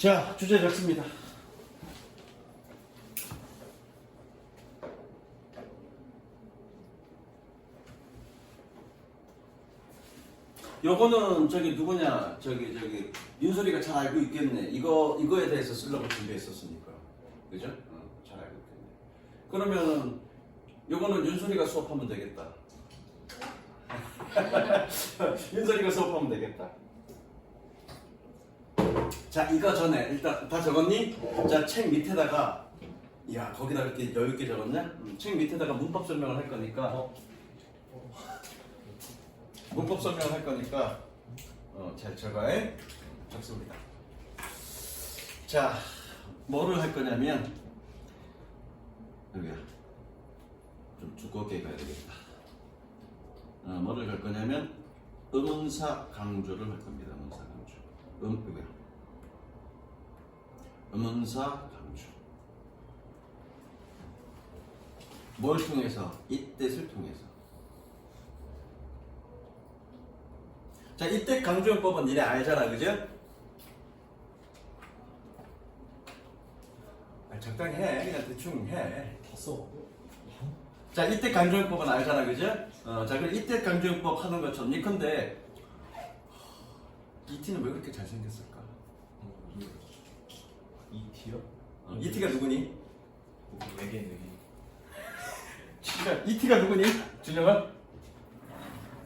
자, 주제 적습니다. 요거는 저기 누구냐, 저기 윤소리가 잘 알고 있겠네. 이거에 대해서 쓰려고 준비했었으니까, 그죠? 잘 알고 있겠네. 그러면은 요거는 윤소리가 수업하면 되겠다. 윤소리가 수업하면 되겠다. 자, 이거 전에 일단 다 적었니? 자, 책 밑에다가, 야, 거기다 이렇게 여유 있게 적었냐? 책 밑에다가 문법 설명을 할 거니까. 문법 설명을 할 거니까 잘 적어해. 적습니다. 자, 뭐를 할 거냐면 여기야. 좀 두껍게 가야 되겠다. 뭐를 할 거냐면 음운사 강조를 할 겁니다. 음운사 강조. 여기야. 음운사 강조. 뭘 통해서? 이 뜻을 통해서. 자, 이때 강조용법은 니네 알잖아, 그죠? 적당히 해. 그냥 대충 해. 봤어. 자, 이때 강조용법은 알잖아, 그죠? 자, 그럼 이때 강조용법 하는 것처럼. 예컨대 이티는 왜 그렇게 잘생겼을까? 이티요? 이티가 누구니? 외계인. 이티가 누구니? 준영아?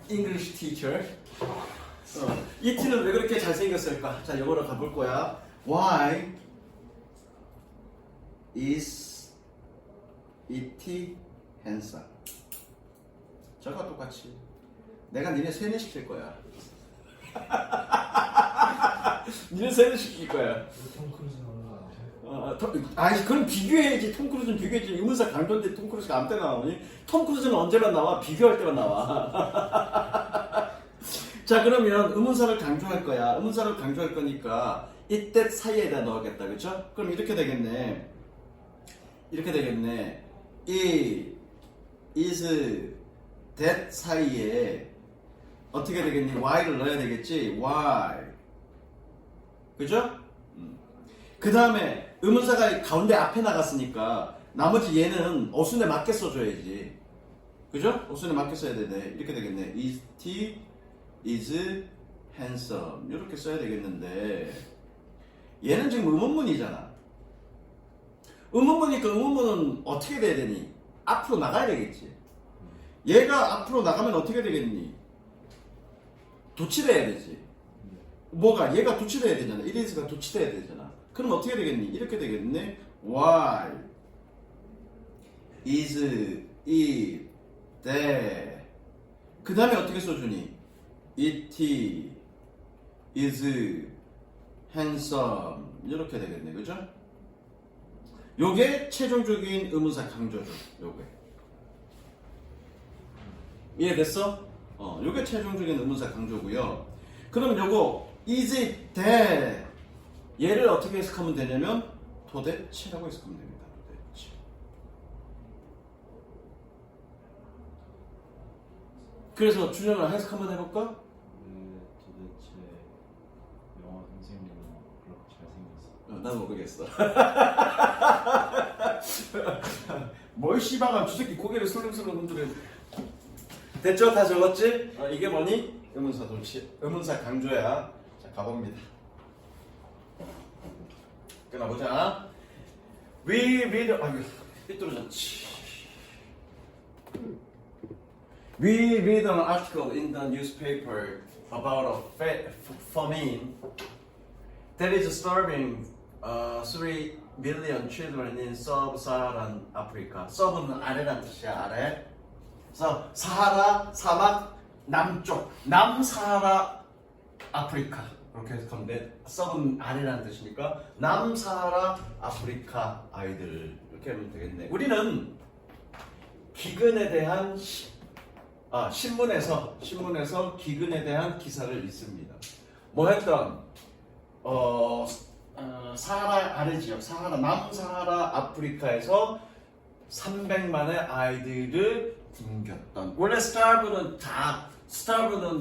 English teacher. 이티는 왜 그렇게 잘생겼을까? 자, 이거로 가볼 거야. Why is 이티 handsome? 저가 똑같이. 내가 니네 세뇌시킬 거야. 니네 세뇌시킬 거야. 톰 크루즈 나오는 거 아니야? 아니, 그럼 비교해야지. 톰 크루즈는 비교해야지. 의문사 강조인데 톰 크루즈가 아무 때나 나오니? 톰 크루즈는 언제나 나와? 비교할 때만 나와. 자, 그러면 의문사를 강조할 거야. 의문사를 강조할 거니까 이때 사이에다 넣어야겠다. 그쵸? 그럼 이렇게 되겠네. 이렇게 되겠네. 이 is that 사이에 어떻게 되겠니? y를 넣어야 되겠지? y. 그죠? 그 다음에 의문사가 가운데 앞에 나갔으니까 나머지 얘는 어순에 맞게 써줘야지. 그죠? 어순에 맞게 써야 되네. 이렇게 되겠네. is handsome. 이렇게 써야 되겠는데 얘는 지금 의문문이잖아. 의문문이니까 의문문은 어떻게 돼야 되니? 앞으로 나가야 되겠지. 얘가 앞으로 나가면 어떻게 되겠니? 도치돼야 되지. 뭐가? 얘가 도치돼야 되잖아. is가 도치돼야 되잖아. 그럼 어떻게 되겠니? 이렇게 되겠네. Why is it that? 그 다음에 어떻게 써주니? It is handsome. 이렇게 되겠네. 그죠? 요게 최종적인 의문사 강조죠. 요게. 이해됐어? 요게 최종적인 의문사 강조고요. 그럼 요거 is it that 얘를 어떻게 해석하면 되냐면 도대체라고 해석하면 됩니다. 도대체. 그래서 준영아 해석 한번 해볼까? 도대체 영화 선생님은 그렇게 잘생겼어? 난 모르겠어. 뭘 씨방아 저 새끼 고개를 슬렁슬렁 흔들어. 됐죠? 다 적었지? 이게 뭐니? 의문사 도치. 의문사 강조야. 자, 가봅니다. 끊어보자. We read, 아유, 삐뚤어졌지. We read an article in the newspaper about a famine that is starving 3 million children in sub-Saharan Africa. sub은 아래란 뜻이야, 아래. 그래서 사하라, 사막, 남쪽, 남사하라 아프리카. 그렇게 해석하면 돼. sub은 아래라는 뜻이니까 남사하라 아프리카 아이들 이렇게 하면 되겠네. 우리는 기근에 대한 신문에서 기근에 대한 기사를 읽습니다. 뭐 했던 사하라 아래 지역, 사하라 남사하라 아프리카에서 300만의 아이들을 굶겼던. 원래 starve는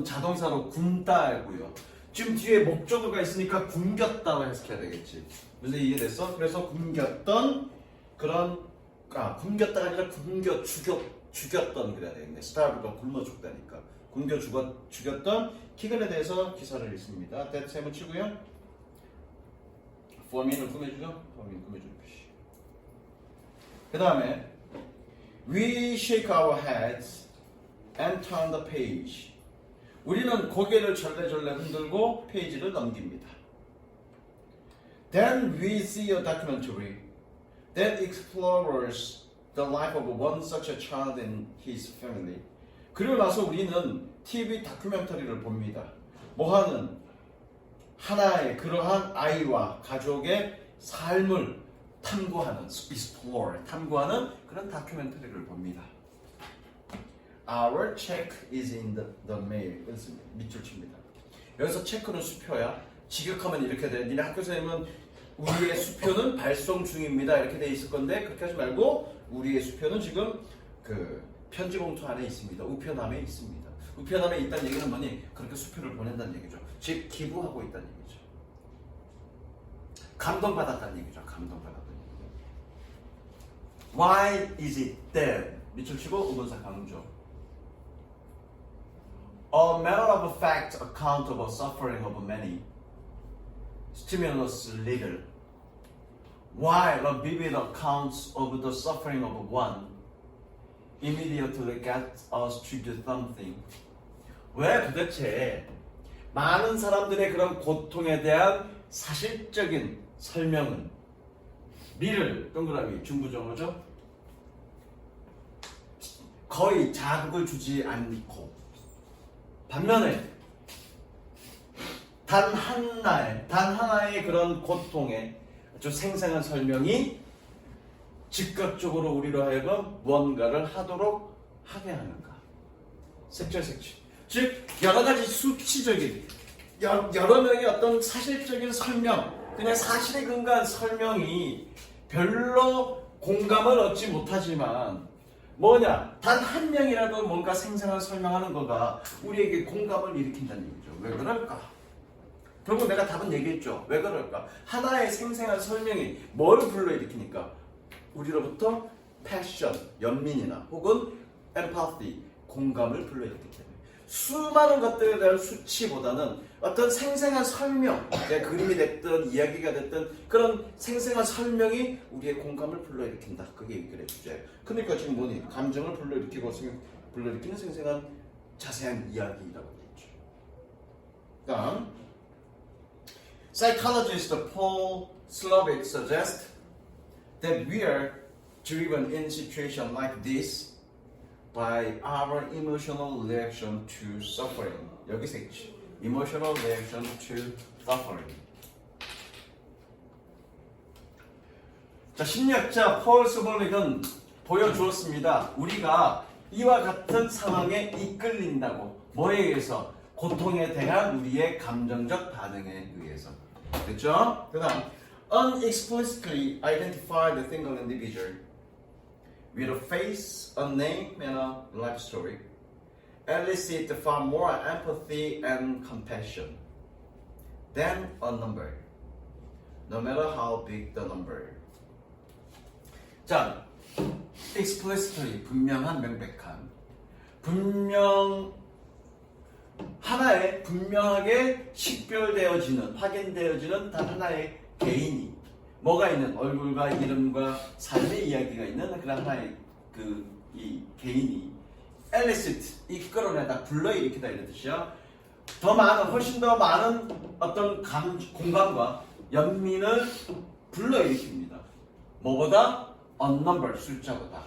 자동사로 굶다고요. 지금 뒤에 목적어가 있으니까 굶겼다고 해석해야 되겠지. 무슨 이해됐어? 그래서 굶겼던 그런 굶겼다가 아니라 죽였던 그래야 되겠네. starve가 굶어 죽다니까. 죽였던 키근에 대해서 기사를 읽습니다. that 세모 치고요. for민을 꾸며주죠. for민 꾸며주는 표시. 그 다음에 we shake our heads and turn the page. 우리는 고개를 절레절레 흔들고 페이지를 넘깁니다. Then we see a documentary that explores the life of one such a child and his family. 그리고 나서 우리는 TV 다큐멘터리를 봅니다. 뭐하는 하나의 그러한 아이와 가족의 삶을 탐구하는 explore, 탐구하는 그런 다큐멘터리를 봅니다. Our check is in the mail. 밑줄 칩니다. 여기서 체크는 수표야. 직역하면 이렇게 돼. 니네 학교 선생님은 우리의 수표는 발송 중입니다. 이렇게 돼 있을 건데 그렇게 하지 말고 우리의 수표는 지금 그 편지 봉투 안에 있습니다. 우편함에 있습니다. 우편함에 있다는 얘기는 뭐니? 그렇게 수표를 보낸다는 얘기죠. 즉 기부하고 있다는 얘기죠. 감동받았다는 얘기죠. 감동받았다는 얘기죠. Why is it that? 밑줄 치고 의문사 강조. A matter of fact account of the suffering of many, stimulus little, while a vivid account of the suffering of one immediately gets us to do something. 왜 도대체 많은 사람들의 그런 고통에 대한 사실적인 설명은 리를 동그라미 중부정어죠? 거의 자극을 주지 않고 반면에 단 하나의 그런 고통에 아주 생생한 설명이 즉각적으로 우리로 하여금 무언가를 하도록 하게 하는가. 색칠. 즉 여러 가지 수치적인 여러 명의 어떤 사실적인 설명, 그냥 사실에 근거한 설명이 별로 공감을 얻지 못하지만 뭐냐? 단 한 명이라도 뭔가 생생한 설명하는 거가 우리에게 공감을 일으킨다는 얘기죠. 왜 그럴까? 결국 내가 답은 얘기했죠. 왜 그럴까? 하나의 생생한 설명이 뭘 불러일으키니까? 우리로부터 패션, 연민이나 혹은 empathy, 공감을 불러일으키기 때문에 수많은 것들에 대한 수치보다는 어떤 생생한 설명, 그림이 됐든 이야기가 됐든 그런 생생한 설명이 우리의 공감을 불러일으킨다. 그게 이 글의 주제예요. 그러니까 지금 뭐니? 감정을 불러일으키는 생생한 자세한 이야기라고 했죠. 다음, psychologist Paul Slovic suggests that we are driven in situations like this by our emotional reaction to suffering. 여기서 있지. Emotional reaction to suffering. 자, 심리학자 폴 스볼릭은 보여주었습니다. 우리가 이와 같은 상황에 이끌린다고. 뭐에 의해서? 고통에 대한 우리의 감정적 반응에 의해서. 됐죠? 그 다음, unexplicitly identify the single individual with a face, a name, and a life story, elicit far more empathy and compassion than a number, no matter how big the number. 자, explicitly, 분명한, 명백한, 하나의 분명하게 식별되어지는, 확인되어지는 단 하나의 개인이 뭐가 있는 얼굴과 이름과 삶의 이야기가 있는 그런 하나의 이 개인이 elicit 이끌어내다 불러일으키다 이런 뜻이야. 훨씬 더 많은 어떤 공감과 연민을 불러일으킵니다. 뭐보다? unnumbered 숫자보다.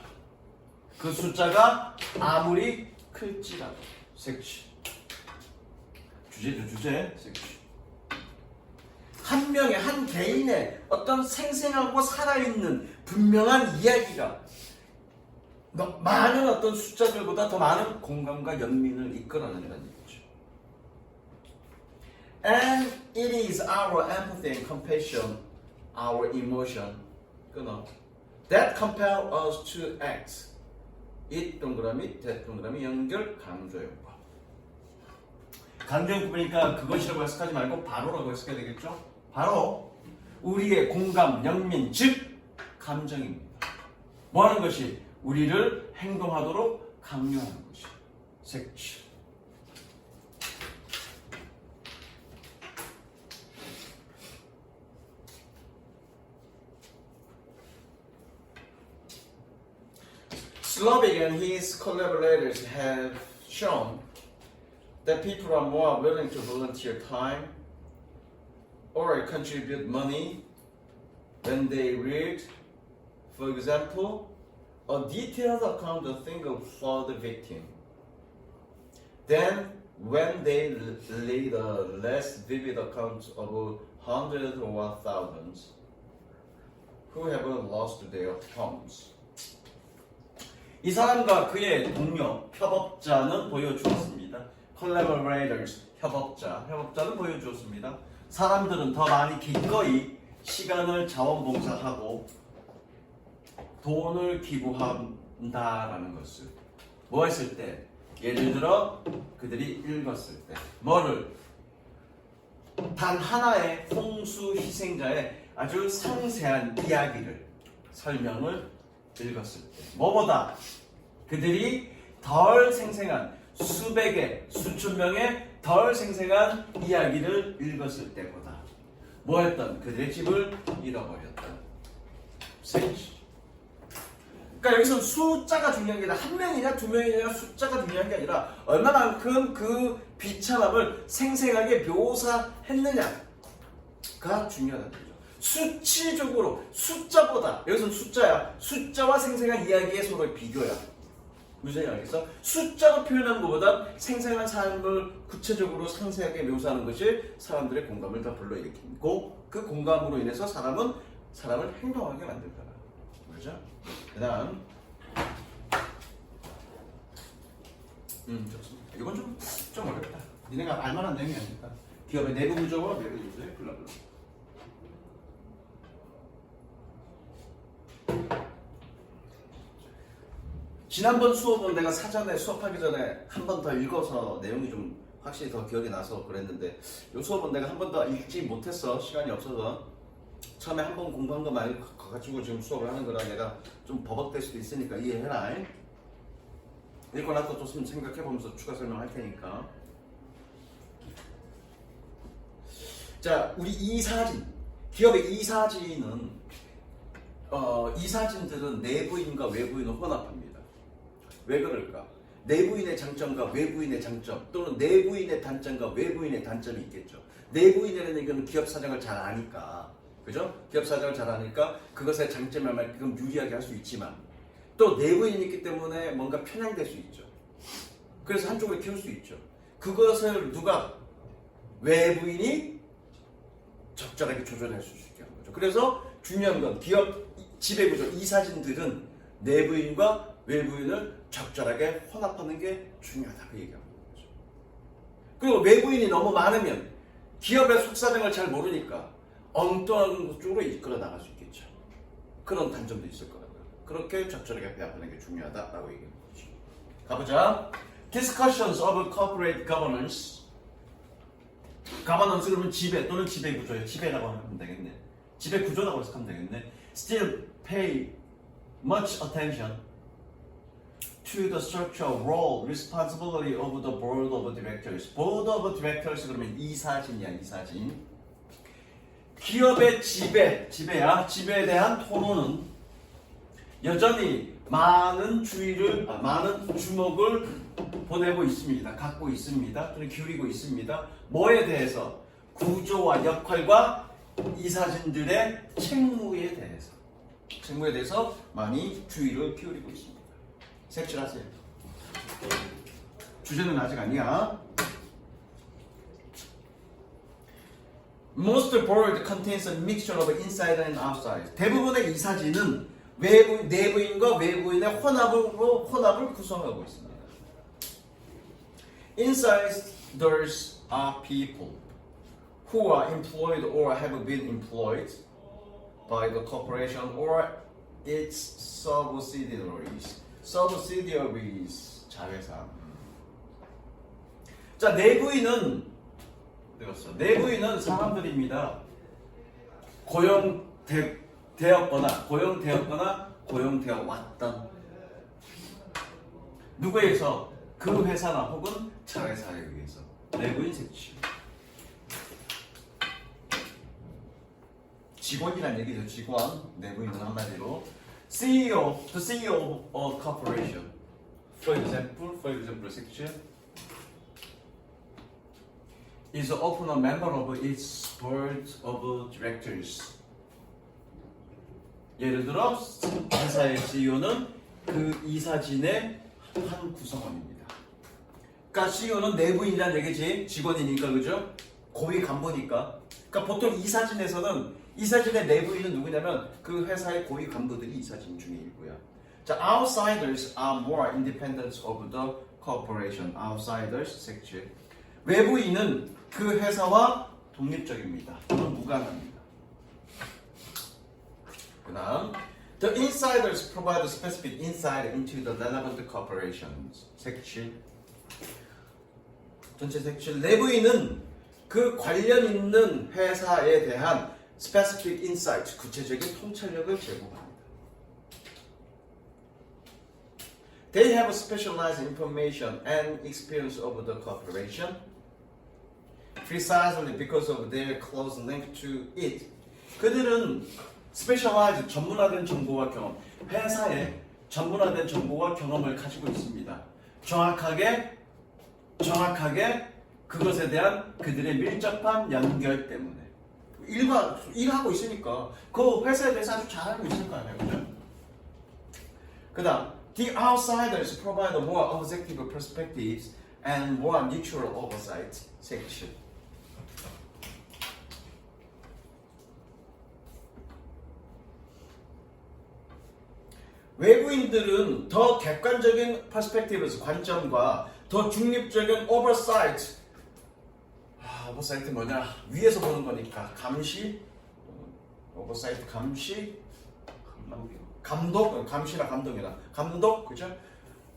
그 숫자가 아무리 클지라도. 색칠. 주제. 색칠. 한 명의, 한 개인의 어떤 생생하고 살아있는 분명한 이야기가 많은 어떤 숫자들보다 더 많은 공감과 연민을 이끌어낸다는 얘기죠. And it is our empathy and compassion, our emotion, that compel us to act. it 동그라미, that 동그라미 연결 강조용법. 강조형법이니까 그것이라고 해석하지 말고 바로라고 해석해야 되겠죠? 바로 우리의 공감, 영민, 즉 감정입니다. 뭐 하는 것이? 우리를 행동하도록 강요하는 것이. 색칠. Slovik and his collaborators have shown that people are more willing to volunteer time or contribute money when they read, for example, a detailed account of a single flood victim. Then, when they read a less vivid account of hundreds or thousands who have lost their homes. 이 사람과 그의 동료, 협업자는 보여주었습니다. Collaborators, 협업자는 보여주었습니다. 사람들은 더 많이 기꺼이 시간을 자원봉사하고 돈을 기부한다라는 것을 뭐 했을 때? 예를 들어 그들이 읽었을 때 뭐를? 단 하나의 홍수 희생자의 아주 상세한 이야기를 설명을 읽었을 때 뭐보다 그들이 덜 생생한 수백의 수천 명의 덜 생생한 이야기를 읽었을 때보다 뭐했던? 그들의 집을 잃어버렸던 셋이. 그러니까 여기서 숫자가 중요한 게 아니라 한 명이냐 두 명이냐 숫자가 중요한 게 아니라 얼마만큼 그 비참함을 생생하게 묘사했느냐가 중요하다는 거죠. 수치적으로 숫자보다 여기서는 숫자야. 숫자와 생생한 이야기의 서로의 비교야. 무슨 얘기 알겠어? 숫자로 표현하는 것보다 생생한 삶을 구체적으로 상세하게 묘사하는 것이 사람들의 공감을 더 불러일으키고 그 공감으로 인해서 사람을 행동하게 만들더라. 그렇죠? 그 다음 좋습니다. 이건 좀 어렵다. 니네가 알만한 내용이 아니니까. 기업의 내부 구조와 외부 구조의 블라블라. 지난번 수업은 내가 사전에 수업하기 전에 한 번 더 읽어서 내용이 좀 확실히 더 기억이 나서 그랬는데 이 수업은 내가 한 번 더 읽지 못했어. 시간이 없어서. 처음에 한 번 공부한 거 말고 가지고 지금 수업을 하는 거라 내가 좀 버벅될 수도 있으니까 이해해라. 읽고 나서 좀 생각해보면서 추가 설명할 테니까. 자, 우리 이사진, 기업의 이사진은 이사진들은 내부인과 외부인을 혼합합니다. 왜 그럴까? 내부인의 장점과 외부인의 장점 또는 내부인의 단점과 외부인의 단점이 있겠죠. 내부인이라는 얘기는 기업 사정을 잘 아니까, 그죠? 기업 사정을 잘 아니까 그것의 장점을 만큼 유리하게 할 수 있지만 또 내부인이 있기 때문에 뭔가 편향될 수 있죠. 그래서 한쪽을 키울 수 있죠. 그것을 누가? 외부인이 적절하게 조절할 수 있게 하는 거죠. 그래서 중요한 건 기업 지배구조 이사진들은 내부인과 외부인을 적절하게 혼합하는 게 중요하다 그 얘기하는 거죠. 그리고 외부인이 너무 많으면 기업의 속사정을 잘 모르니까 엉뚱한 쪽으로 이끌어 나갈 수 있겠죠. 그런 단점도 있을 거라고요. 그렇게 적절하게 배합하는 게 중요하다라고 얘기하는 거죠. 가보자. Discussions of corporate governance. 가버넌스 그러면 지배 또는 지배 구조예요. 지배라고 하면 되겠네. 지배 구조라고 해석하면 되겠네. Still pay much attention to the structural role, responsibility of the board of directors. Board of directors 그러면 이사진이야, 이사진. 기업의 지배야. 지배에 대한 토론은 여전히 많은 주목을 보내고 있습니다. 갖고 있습니다. 또는 기울이고 있습니다. 뭐에 대해서? 구조와 역할과 이사진들의 책무에 대해서 많이 주의를 기울이고 있습니다. 색칠하세요. 주제는 아직 아니야. Most board contains a mixture of inside and outside. 대부분의 이사진은 내부인과 외부인의 혼합을 구성하고 있습니다. Insiders are people who are employed or have been employed by the corporation or its subsidiaries. Subsidiaries 자회사. 자, 내부인은 되었어. 내부인은 사람들입니다. 고용되었거나 고용되어 왔던 누구에 의해서? 그 회사나 혹은 자회사에 의해서. 내부인 색칠. 직원이란 얘기죠. 직원. 내부인은 한마디로 CEO, the CEO of corporation. For example, 색칠 is often a member of its board of directors. 예를 들어 회사의 CEO는 그 이사진의 한 구성원입니다. 그러니까 CEO는 내부인이란 얘기지. 직원이니까, 그죠? 고위 간부니까. 그러니까 보통 이사진에서는 이사진의 내부인은 누구냐면 그 회사의 고위 간부들이 이사진 중에 일부야. 자, outsiders are more independent of the corporation. outsiders 색칠. 외부인은 그 회사와 독립적입니다. 또는 무관합니다. 그 다음 The insiders provide specific insight into the relevant corporations. 색칠. 전체 색칠. 내부인은 그 관련 있는 회사에 대한 specific insight, 구체적인 통찰력을 제공합니다. They have specialized information and experience of the corporation precisely because of their close link to it. 그들은 specialized, 전문화된 정보와 경험, 회사에 전문화된 정보와 경험을 가지고 있습니다. 정확하게 그것에 대한 그들의 밀접한 연결 때문에 일하고 있으니까 그 회사에 대해서 아주 잘 알고 있을 거 아니에요, 그죠? 그 다음 The outsiders provide more objective perspectives and more neutral oversight. 색칠. 외부인들은 더 객관적인 퍼스펙티브에서 관점과 더 중립적인 oversight. 오버사이트 뭐냐? 위에서 보는 거니까 감시, 오버사이트 감시, 감독, 감시나 감독이나 감독, 그죠?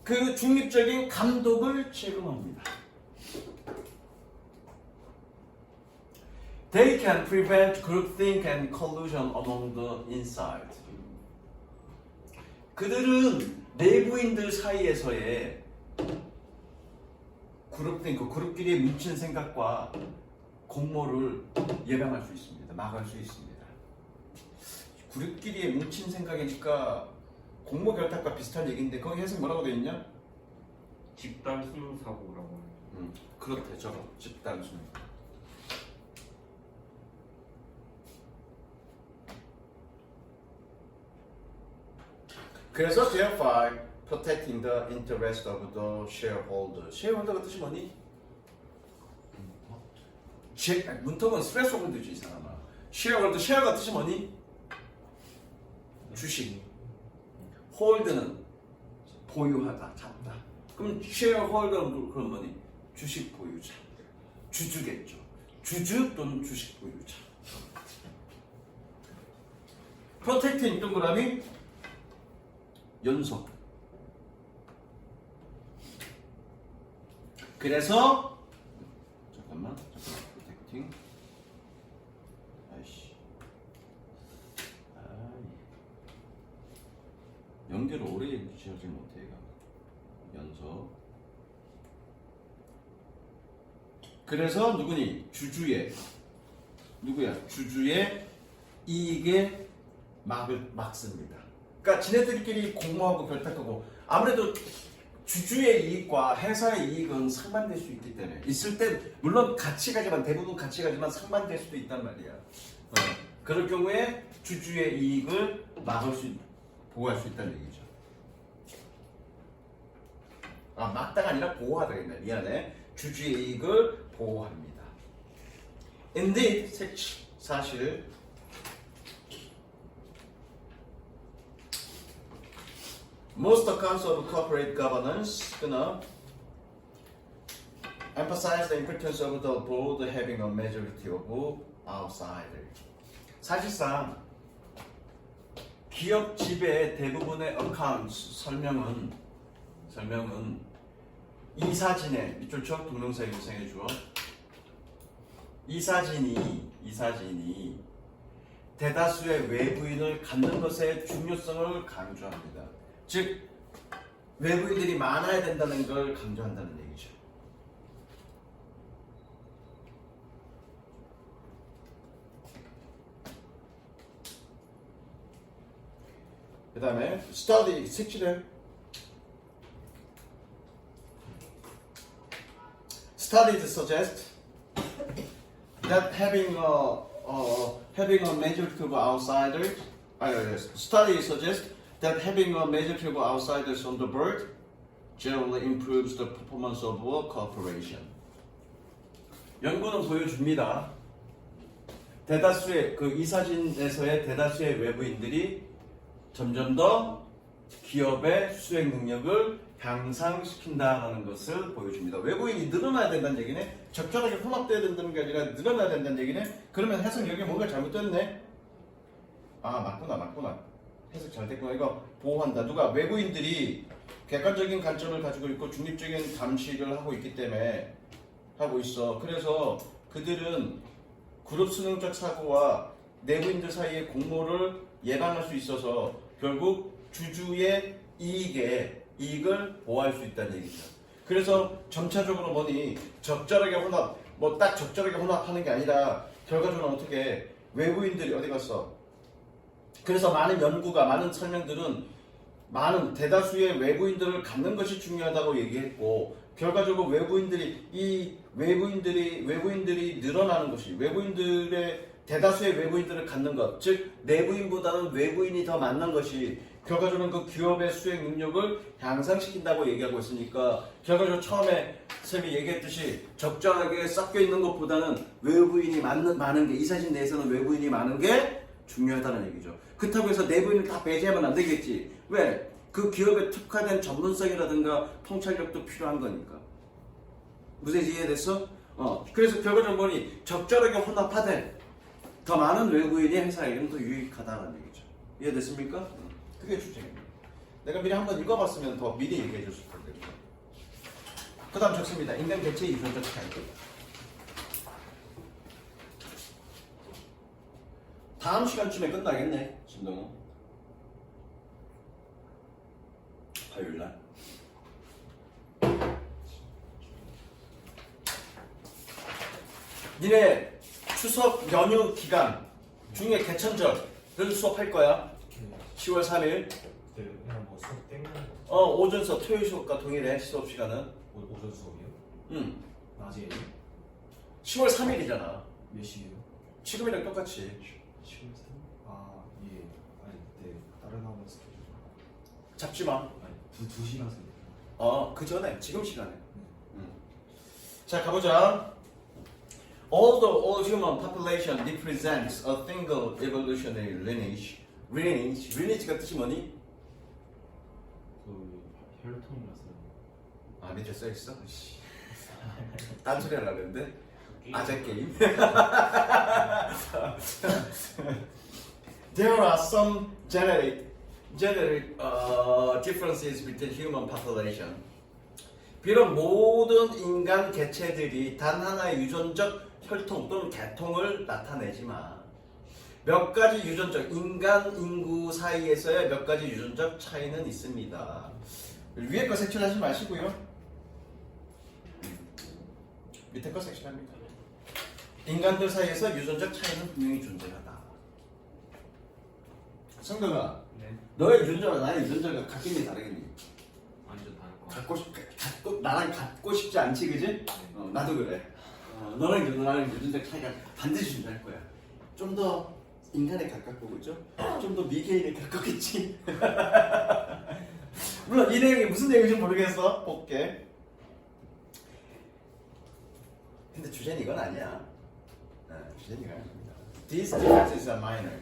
그 중립적인 감독을 제공합니다. They can prevent groupthink and collusion among the inside. 그들은 내부인들 사이에서의 그룹끼리 뭉친 생각과 공모를 예방할 수 있습니다. 막을 수 있습니다. 그룹끼리의 뭉친 생각이니까 공모 결탁과 비슷한 얘기인데 거기 해석 뭐라고 되어 있냐? 집단 수용 사고라고. 그렇대, 저거 집단 수용. 그래서 thereby protecting the interest of the shareholder. shareholder가 뜻이 뭐니? 문턱은 스트레스 홀더지 이 사람아. 쉐어가 뜻이 뭐니? 주식. 홀드는 보유하다, 잡다. 그럼 쉐어홀더는 그럼 뭐니? 주식 보유자. 주주겠죠. 주주 또는 주식 보유자. 프로텍트인 동그라미 연속. 그래서 잠깐만 프로텍팅. 아이씨. 연결을 오래 지어지 못해. 연속. 그래서 누구니? 주주의 이익에 막습니다. 그러니까 지네들끼리 공모하고 결탁하고 아무래도 주주의 이익과 회사의 이익은 상반될 수 있기 때문에 있을 때 물론 대부분 같이 가지만 상반될 수도 있단 말이야. 그럴 경우에 주주의 이익을 보호할 수 있다는 얘기죠. 막다가 아니라 보호하다 했네. 미안해. 주주의 이익을 보호합니다. Indeed, 사실 most accounts of corporate governance emphasize the importance of the board having a majority of outsiders. 사실상 기업 지배의 대부분의 accounts 설명은 이 사진에 좋죠? 동명사 유생해 주어. 이 사진이 대다수의 외부인을 갖는 것의 중요성을 강조합니다. 즉 외부인들이 많아야 된다는 걸 강조한다는 얘기죠. 그 다음에 study 색칠해. Studies suggest that having a majority of outsiders, studies suggest that having a majority of outsiders on the board generally improves the performance of a corporation. 연구는 보여줍니다. 대다수의 이 사진에서의 대다수의 외부인들이 점점 더 기업의 수행 능력을 향상시킨다는 것을 보여줍니다. 외부인이 늘어나야 된다는 얘기네. 적절하게 혼합돼야 된다는 게 아니라 늘어나야 된다는 얘기네. 그러면 해석 여기 뭔가 잘못됐네. 아 맞구나. 해석 잘 됐구나. 이거 보호한다. 누가 외부인들이 객관적인 관점을 가지고 있고 중립적인 감시를 하고 있기 때문에 하고 있어. 그래서 그들은 그룹 수능적 사고와 내부인들 사이의 공모를 예방할 수 있어서 결국 주주의 이익을 보호할 수 있다는 얘기죠. 그래서 점차적으로 뭐니 적절하게 혼합, 뭐 딱 적절하게 혼합하는 게 아니라 결과적으로 어떻게 외부인들이 어디 갔어? 그래서 많은 연구가 많은 설명들은 많은 대다수의 외부인들을 갖는 것이 중요하다고 얘기했고 결과적으로 외부인들이 늘어나는 것이 대다수의 외부인들을 갖는 것, 즉 내부인보다는 외부인이 더 많는 것이 결과적으로 그 기업의 수행 능력을 향상시킨다고 얘기하고 있으니까 결과적으로 처음에 쌤이 얘기했듯이 적절하게 섞여 있는 것보다는 외부인이 많은 게 이 사진 내에서는 외부인이 많은 게 중요하다는 얘기죠. 그렇다고 해서 내부인을 다 배제하면 안 되겠지. 왜? 그 기업에 특화된 전문성이라든가 통찰력도 필요한 거니까. 무슨 이해됐어? 그래서 결과적으로 보니 적절하게 혼합하되 더 많은 외부인이 회사에게는 더 유익하다는 얘기죠. 이해됐습니까? 그게 주제입니다. 내가 미리 한번 읽어봤으면 더 미리 얘기해 줬을 텐데. 그 다음 적습니다. 인간 개체의 유전적 차이. 다음 시간쯤에 끝나겠네, 신동호. 화요일날. 니네 추석 연휴 기간 중에 개천절을 수업할 거야. 10월 3일. 그냥 뭐 수업 땡기는 거. 오전 수업, 토요일 수업과 동일해. 수업 시간은. 오전 수업이요? 응. 낮에요? 10월 3일이잖아. 몇 시에요? 지금이랑 똑같이. 10월 3일? 아, 예. 아니, 그때 다른 학원 스케줄. 잡지 마. 아니, 두 시간 생겼어요. 그 전에, 지금 시간에. 자, 가보자. Although all human population represents a single evolutionary lineage. lineage가 뜻이 뭐니? 그 혈통이라서. 밑에 써있어? 딴소리 하려고 했는데? 아재 게임. There are some genetic differences between human population. 비록 모든 인간 개체들이 단 하나의 유전적 혈통 또는 계통을 나타내지만 몇 가지 유전적 인간 인구 사이에서의 몇 가지 유전적 차이는 있습니다. 위에 거 색칠하지 마시고요. 밑에 거 색칠합니다. 인간들 사이에서 유전적 차이는 분명히 존재하다. 성동아, 네. 너의 유전자와 나의 유전자가 같겠니 다르겠니? 완전 다를 것 같아요. 나랑 갖고 싶지 않지, 그지? 나도 그래. 너랑 나랑 유전자 차이가 반드시 존재할 거야. 좀 더 인간에 가깝고, 그죠? 좀 더 미개인에 가깝겠지? 물론 이 내용이 무슨 내용인지 모르겠어. 볼게. 근데 주제는 이건 아니야. 주제는 이건 아닙니다. These differences are minor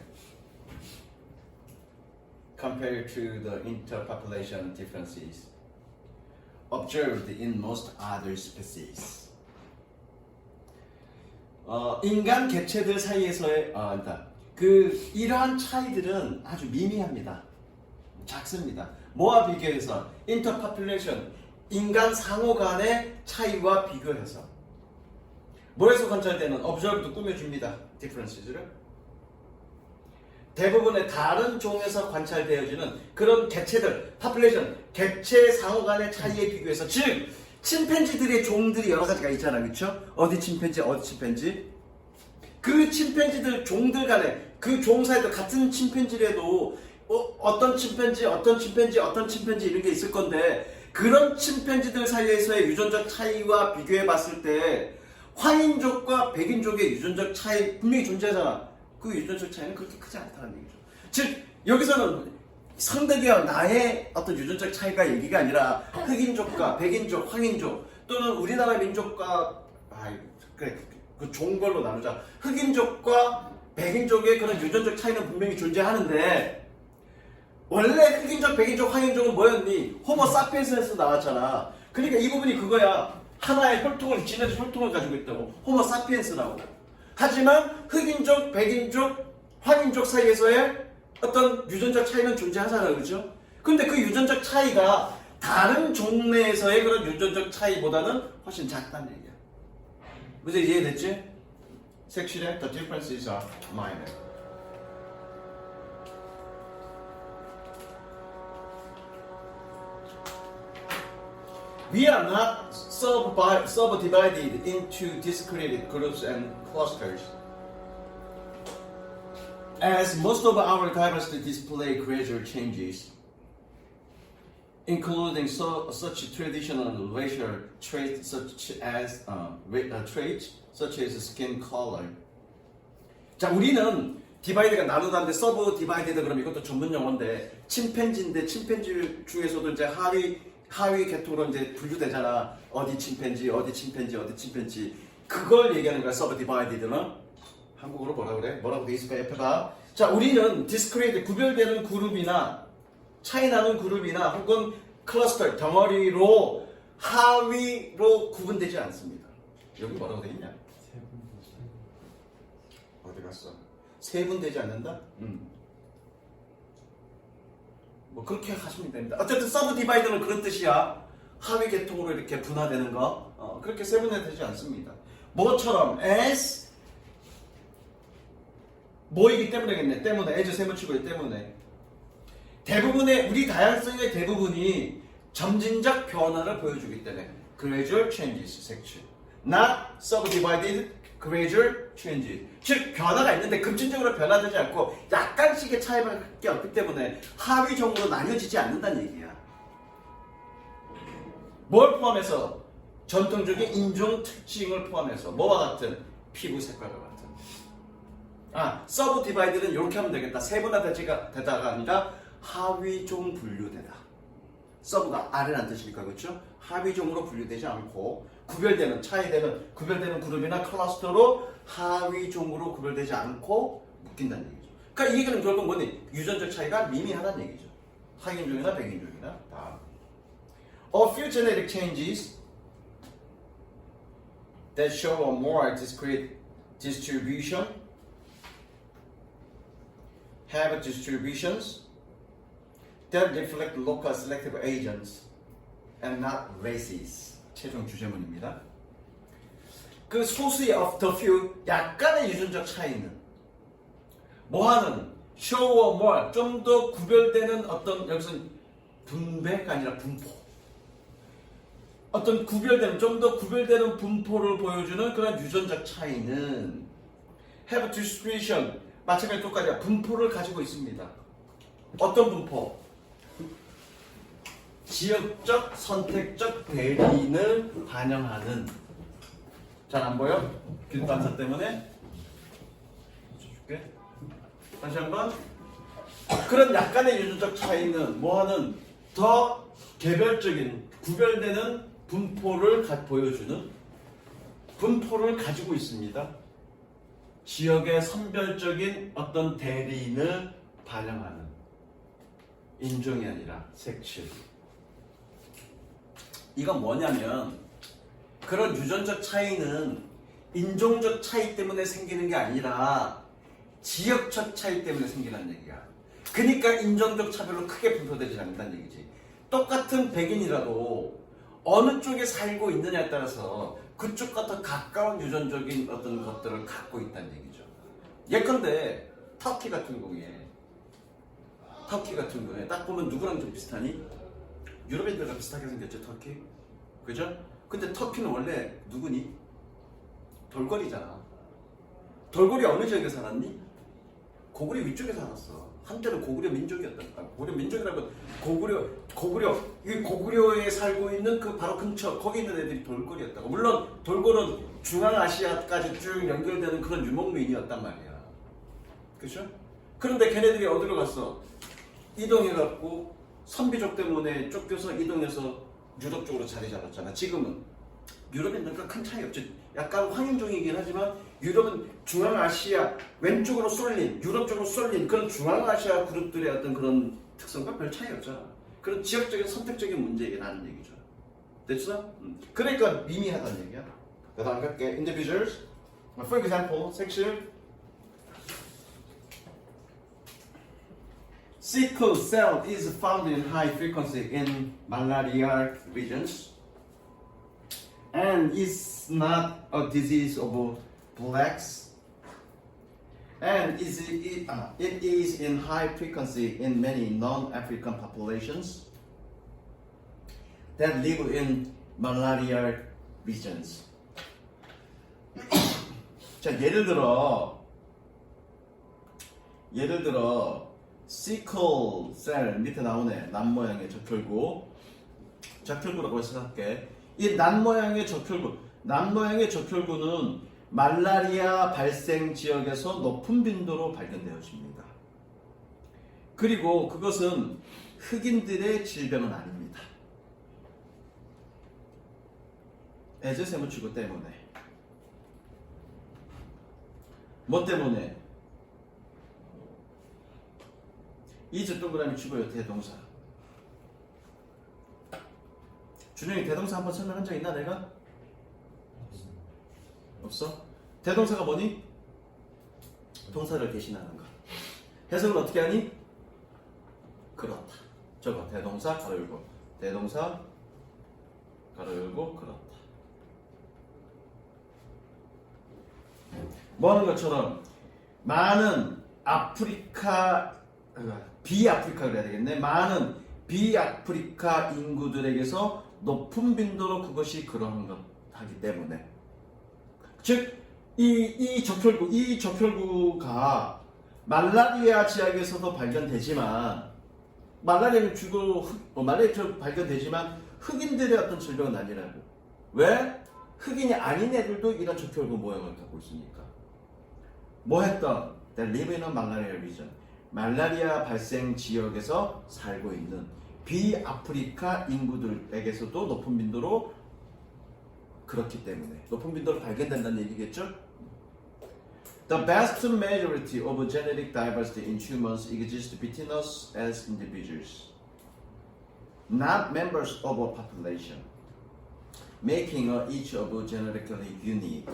compared to the interpopulation differences observed in most other species. 인간 개체들 사이에서의 이러한 차이들은 아주 미미합니다. 작습니다. 뭐와 비교해서 interpopulation 인간 상호 간의 차이와 비교해서 뭐에서 관찰되는 observe도 꾸며줍니다. differences를 대부분의 다른 종에서 관찰되어지는 그런 개체들, population, 개체 상호 간의 차이에 비교해서 즉 침팬지들의 종들이 여러 가지가 있잖아요. 그렇죠? 어디 침팬지 어디 침팬지 그 침팬지들 종들 간에 그 종 사이도 같은 침팬지라도 어떤 침팬지 어떤 침팬지 어떤 침팬지 이런 게 있을 건데 그런 침팬지들 사이에서의 유전적 차이와 비교해 봤을 때 황인족과 백인족의 유전적 차이 분명히 존재하잖아. 그 유전적 차이는 그렇게 크지 않다는 얘기죠. 즉 여기서는 성덕이와 나의 어떤 유전적 차이가 얘기가 아니라 흑인족과 백인족, 황인족 또는 우리나라 민족과 그래 그 종별로 나누자. 흑인족과 백인족의 그런 유전적 차이는 분명히 존재하는데 원래 흑인족, 백인족, 황인족은 뭐였니? 호모 사피엔스에서 나왔잖아. 그러니까 이 부분이 그거야. 하나의 혈통을 지네스 혈통을 가지고 있다고. 호모 사피엔스라고. 하지만 흑인족, 백인족, 황인족 사이에서의 어떤 유전적 차이는 존재하잖아요. 그렇죠? 근데 그 유전적 차이가 다른 종내에서의 그런 유전적 차이보다는 훨씬 작다는 얘기야. 그래서 이해됐지? 색칠에 the differences are minor. We are not subdivided into discrete groups and clusters. As most of our diversity display gradual changes, including such traditional racial traits such as skin color. 자, 우리는 디바이드가 나누다는데 서브 디바이드다 그러면 이것도 전문 용어인데 침팬지인데 침팬지 중에서도 이제 하위 계통으로 이제 분류되잖아. 어디 침팬지, 어디 침팬지, 어디 침팬지. 그걸 얘기하는 거야. 서브 디바이드는 한국어로 뭐라 그래? 뭐라고 돼 있을까? 옆에 봐. 자, 우리는 디스크리트 구별되는 그룹이나 차이 나는 그룹이나 혹은 클러스터 덩어리로 하위로 구분되지 않습니다. 여기 뭐라고 돼 있냐? 어디 갔어? 세분되지 않는다? 뭐 그렇게 하시면 됩니다. 어쨌든 서브 디바이드는 그런 뜻이야. 하위 계통으로 이렇게 분화되는 거. 그렇게 세분화되지 않습니다. 뭐처럼 as 뭐이기 때문에겠네. 때문에 as 세무치고의 때문에 대부분의 우리 다양성의 대부분이 점진적 변화를 보여주기 때문에 gradual changes 색칠. not subdivided gradual changes. 즉 변화가 있는데 급진적으로 변화되지 않고 약간씩의 차이밖에 없기 때문에 하위종으로 나뉘어지지 않는다는 얘기야. 뭘 포함해서? 전통적인 인종 특징을 포함해서 뭐와 같은? 피부 색깔과 같은. 서브 디바이드는 이렇게 하면 되겠다. 세분화되다가 아니라 하위종 분류되다. 서브가 아래라는 뜻이니까 그렇죠? 하위종으로 분류되지 않고 구별되는 차이되는 구별되는 그룹이나 클러스터로 하위종으로 구별되지 않고 묶인다는 얘기죠. 그러니까 이 얘기는 결국 뭐니? 유전적 차이가 미미하다는 얘기죠. 황인종이나 백인종이나 다. A few genetic changes that show a more discrete distribution have distributions that reflect local selective agents and not races. 최종 주제문입니다. 그 소수의 of the few 약간의 유전적 차이는 뭐하는 show or more 좀 더 구별되는 어떤 여기서는 분배가 아니라 분포 어떤 구별되는 좀 더 구별되는 분포를 보여주는 그런 유전적 차이는 have distribution 마찬가지로 똑같아요. 분포를 가지고 있습니다. 어떤 분포? 지역적 선택적 대리인을 반영하는. 잘 안 보여? 길 반사 때문에 붙여줄게. 다시 한번. 그런 약간의 유전적 차이는 뭐하는 더 개별적인 구별되는 분포를 보여주는 분포를 가지고 있습니다. 지역의 선별적인 어떤 대리인을 반영하는 인종이 아니라 색칠. 이건 뭐냐면 그런 유전적 차이는 인종적 차이 때문에 생기는 게 아니라 지역적 차이 때문에 생기는 얘기야. 그러니까 인종적 차별로 크게 분포되지 않는다는 얘기지. 똑같은 백인이라도 어느 쪽에 살고 있느냐에 따라서 그쪽과 더 가까운 유전적인 어떤 것들을 갖고 있다는 얘기죠. 예컨대 터키 같은 경우에 딱 보면 누구랑 좀 비슷하니? 유럽인들과 비슷하게 생겼죠, 터키. 그죠? 근데 터키는 원래 누구니? 돌고래잖아. 돌고래 어느 지역에 살았니? 고구려 위쪽에 살았어. 한때는 고구려 민족이었다. 고구려 민족이라고 고구려에 살고 있는 그 바로 근처 거기 있는 애들이 돌고래였다고. 물론 돌고래는 중앙아시아까지 쭉 연결되는 그런 유목민이었단 말이야. 그렇죠? 그런데 걔네들이 어디로 갔어? 이동해갖고 선비족 때문에 쫓겨서 이동해서 유럽 쪽으로 자리 잡았잖아. 지금은 유럽인들과 큰 차이 없죠. 약간 황인종이긴 하지만 유럽은 중앙아시아 왼쪽으로 쏠린 유럽 쪽으로 쏠린 그런 중앙아시아 그룹들의 어떤 그런 특성과 별 차이 없잖아. 그런 지역적인 선택적인 문제라는 얘기죠. 됐어? 그러니까 미미하다는 얘기야. 그 다음 갈게. Individuals. For example, section sickle cell is found in high frequency in malarial regions and is not a disease of blacks and it is in high frequency in many non-African populations that live in malarial regions. 자, 예를 들어 시클 셀 밑에 나오네. 난 모양의 적혈구라고 생각해. 이 난 모양의 적혈구는 말라리아 발생 지역에서 높은 빈도로 발견되어집니다. 그리고 그것은 흑인들의 질병은 아닙니다. 에즈세무치구 때문에. 뭐 때문에? 이즈 동그라미 치고요. 대동사. 준영이 대동사 한번 설명한 적 있나 내가? 없어? 대동사가 뭐니? 동사를 대신하는 거. 해석을 어떻게 하니? 그렇다. 저거 대동사 가로 열고 대동사 가로 열고 그렇다. 뭐 하는 것처럼 많은 비아프리카 그래야 되겠네. 많은 비아프리카 인구들에게서 높은 빈도로 그것이 그러한 것 하기 때문에 즉 이 적혈구가 말라리아 지역에서도 발견되지만 발견되지만 흑인들의 어떤 질병은 아니라고. 왜? 흑인이 아닌 애들도 이런 적혈구 모양을 갖고 있으니까. 뭐 했던? That live in a malaria region. 말라리아 발생 지역에서 살고 있는 비아프리카 인구들에게서도 높은 빈도로 그렇기 때문에 높은 빈도로 발견된다는 얘기겠죠? The vast majority of genetic diversity in humans exists between us as individuals, not members of a population, making each of genetically unique.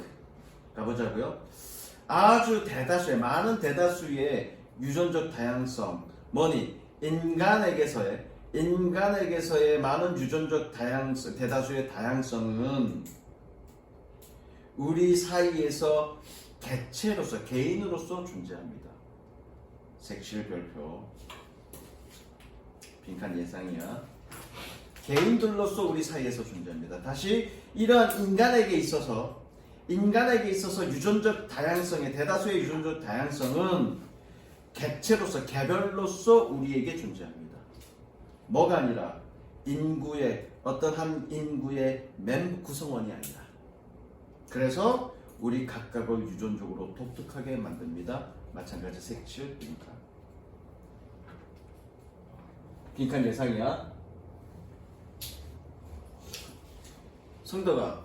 가보자고요. 아주 많은 대다수의 유전적 다양성, 뭐니? 인간에게서의 많은 유전적 대다수의 다양성은 우리 사이에서 개체로서, 개인으로서 존재합니다. 색칠 별표. 빈칸 예상이야. 개인들로서 우리 사이에서 존재합니다. 다시 이러한 인간에게 있어서 유전적 다양성의 대다수의 유전적 다양성은 개체로서 개별로서 우리에게 존재합니다. 뭐가 아니라 어떤 한 인구의 구성원이 아니라. 그래서 우리 각각을 유전적으로 독특하게 만듭니다. 마찬가지 색칠 빈칸. 빈칸 예상이야. 성덕아,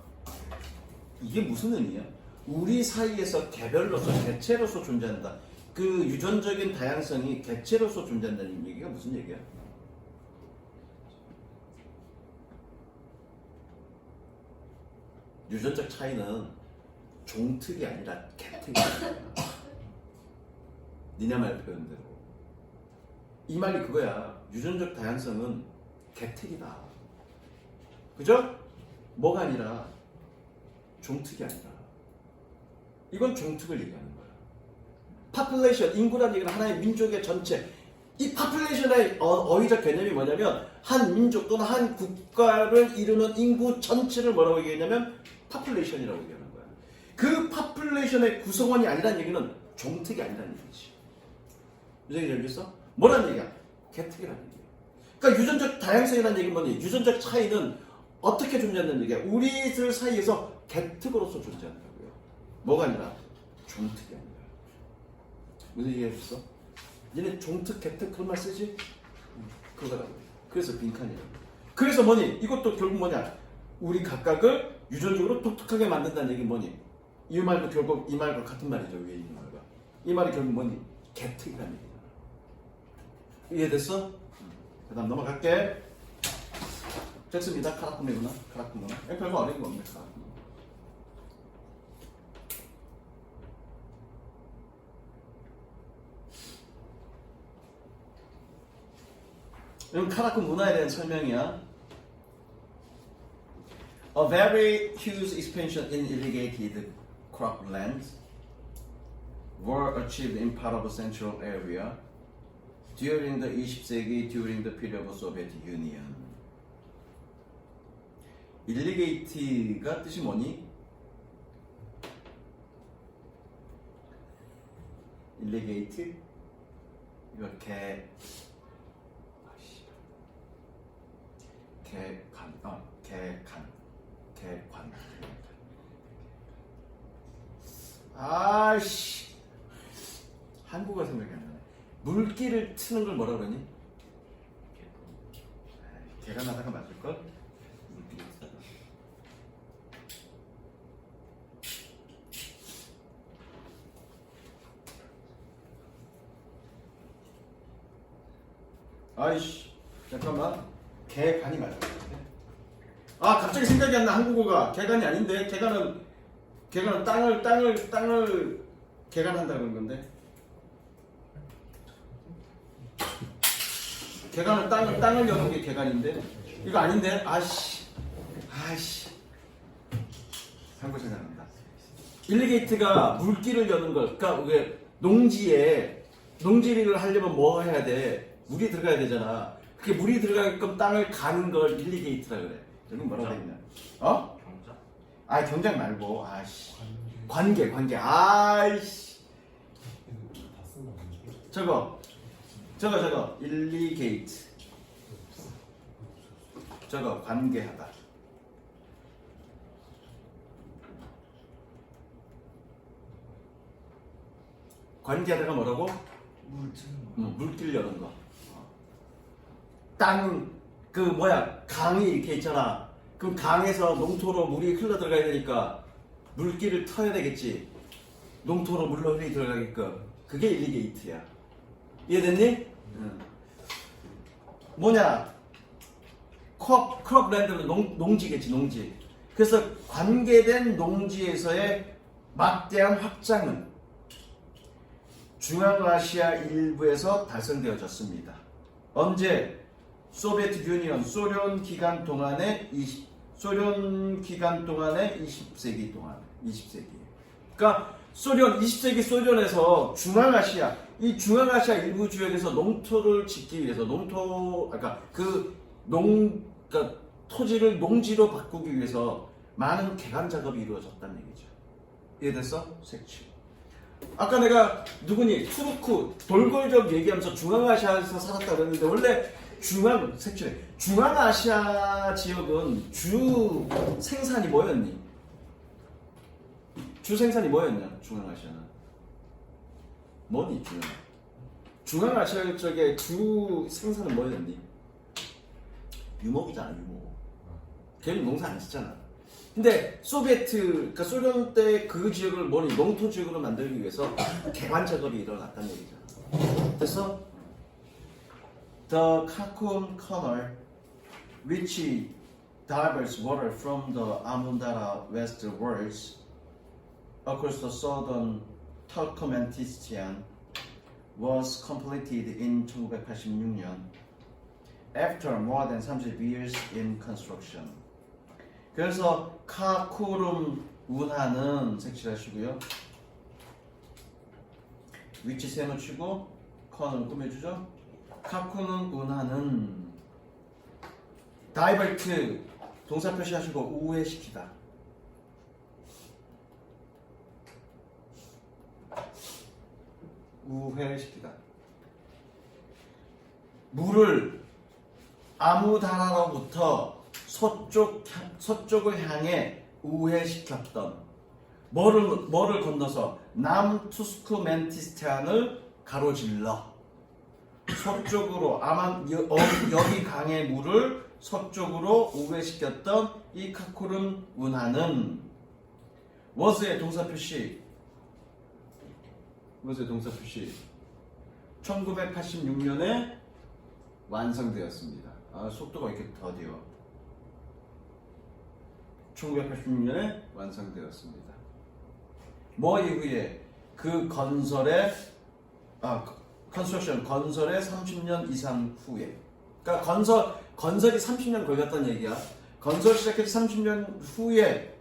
이게 무슨 의미야? 우리 사이에서 개체로서 존재한다. 그 유전적인 다양성이 개체로서 존재한다는 얘기가 무슨 얘기야? 유전적 차이는 종특이 아니라 개특이야. 니네 말 표현대로. 이 말이 그거야. 유전적 다양성은 개특이다. 그죠? 뭐가 아니라 종특이 아니라 이건 종특을 얘기하는 거야. population, 인구라는 얘기는 하나의 민족의 전체. 이 population의 어휘적 개념이 뭐냐면 한 민족 또는 한 국가를 이루는 인구 전체를 뭐라고 얘기했냐면 population이라고 얘기하는 거야. 그 population의 구성원이 아니라는 얘기는 종특이 아니라는 얘기지. 무슨 얘기 알겠어? 뭐라는 얘기야? 개특이라는 얘기야. 그러니까 유전적 다양성이라는 얘기는 뭐니? 유전적 차이는 어떻게 존재하는 얘기야? 우리들 사이에서 개특으로서 존재한다고요. 뭐가 아니라 종특이 아니라. 무슨 얘기 했어? 얘네 종특, 개특 그런 말 쓰지? 그거라고. 그래서 빈칸이라고. 그래서 뭐니? 이것도 결국 뭐냐? 우리 각각을 유전적으로 독특하게 만든다는 얘기 뭐니? 이 말도 결국 이 말과 같은 말이죠. 위에 있는 말과. 이 말이 결국 뭐니? 개특이라는 얘기야. 이해됐어? 그 다음 넘어갈게. 됐습니다. 카라쿠메구나. 카라쿠메구나. 별거 어려운 거 없네. 카라쿠메. 이건 카라쿠 문화에 대한 설명이야. A very huge expansion in irrigated croplands were achieved in part of the central area during the 20세기 during the period of Soviet Union. irrigate가 뜻이 뭐니? irrigate? 이렇게 개관. 아이씨. 한국어 생각이 안 나네. 물기를 트는 걸 뭐라 그러니? 개관하다가 맞을걸? 물기를 트다가. 아이씨. 잠깐만. 개관이 맞을 것 같아. 아 갑자기 생각이 안 나. 한국어가 개관이 아닌데 개관은 땅을 개관한다는 건데 개관은 땅을 여는 게 개관인데 이거 아닌데. 아씨 한국어 생각난다. 일리게이트가 물길을 여는 걸. 그러니까 왜 농지를 하려면 뭐 해야 돼? 물이 들어가야 되잖아. 그게 물이 들어가게끔 땅을 가는 걸 일리게이트라 그래. 여기 뭐라고 돼 있냐? 어? 경작? 아 경작 말고 아이씨 관계 아이씨 저거 일리게이트 저거 관계하다. 관계하다가 뭐라고? 물길 여는 거. 땅 강이 이렇게 있잖아. 그럼 강에서 농토로 물이 흘러 들어가야 되니까 물길을 터야 되겠지. 농토로 물이 들어가게끔. 그게 일리게이트야. 이해됐니? 응. 뭐냐? 크롭랜드는 농지겠지, 농지. 그래서 관계된 농지에서의 막대한 확장은 중앙아시아 일부에서 달성되어졌습니다. 언제? 소비에트 유니언 소련 기간 동안의 20세기 동안 20세기. 그러니까 20세기 소련에서 중앙아시아 일부 지역에서 농토를 짓기 위해서 그러니까 토지를 농지로 바꾸기 위해서 많은 개간 작업이 이루어졌다는 얘기죠. 이해됐어? 색칠. 아까 내가 투르크 돌골적 얘기하면서 중앙아시아에서 살았다 그랬는데 원래 중앙아시아 지역은 주 생산이 뭐였니? 중앙아시아는 뭐니? 중앙아시아 쪽에 주 생산은 뭐였니? 유목이잖아, 유목. 걔는 농사 안 짓잖아. 근데 그러니까 소련 때 그 지역을 농토 지역으로 만들기 위해서 개관 작업이 일어났다는 얘기잖아. 됐어? The Khakum Canal, which diverts water from the Amundara westwards across the southern Turkmenistan, was completed in 1986년 after more than 30 years in construction. 그래서 카쿠름 운하는 색칠하시고요. 위치 세놓치고 커는 꾸며주죠. 카쿠는 운하는 다이버트 동사 표시하시고 우회시키다. 우회시키다. 물을 아무다라로부터 서쪽을 향해 우회시켰던 뭐를 건너서 남투스크멘티스탄을 가로질러 서쪽으로 여기 강의 물을 서쪽으로 우회시켰던 이 카쿠름 운하는 was의 동사 표시 1986년에 완성되었습니다. 속도가 이렇게 더디어. 1986년에 완성되었습니다. 뭐 이후에 그 건설의 건설의 30년 이상 후에, 그러니까 건설이 30년 걸렸다는 얘기야. 건설 시작해서 30년 후에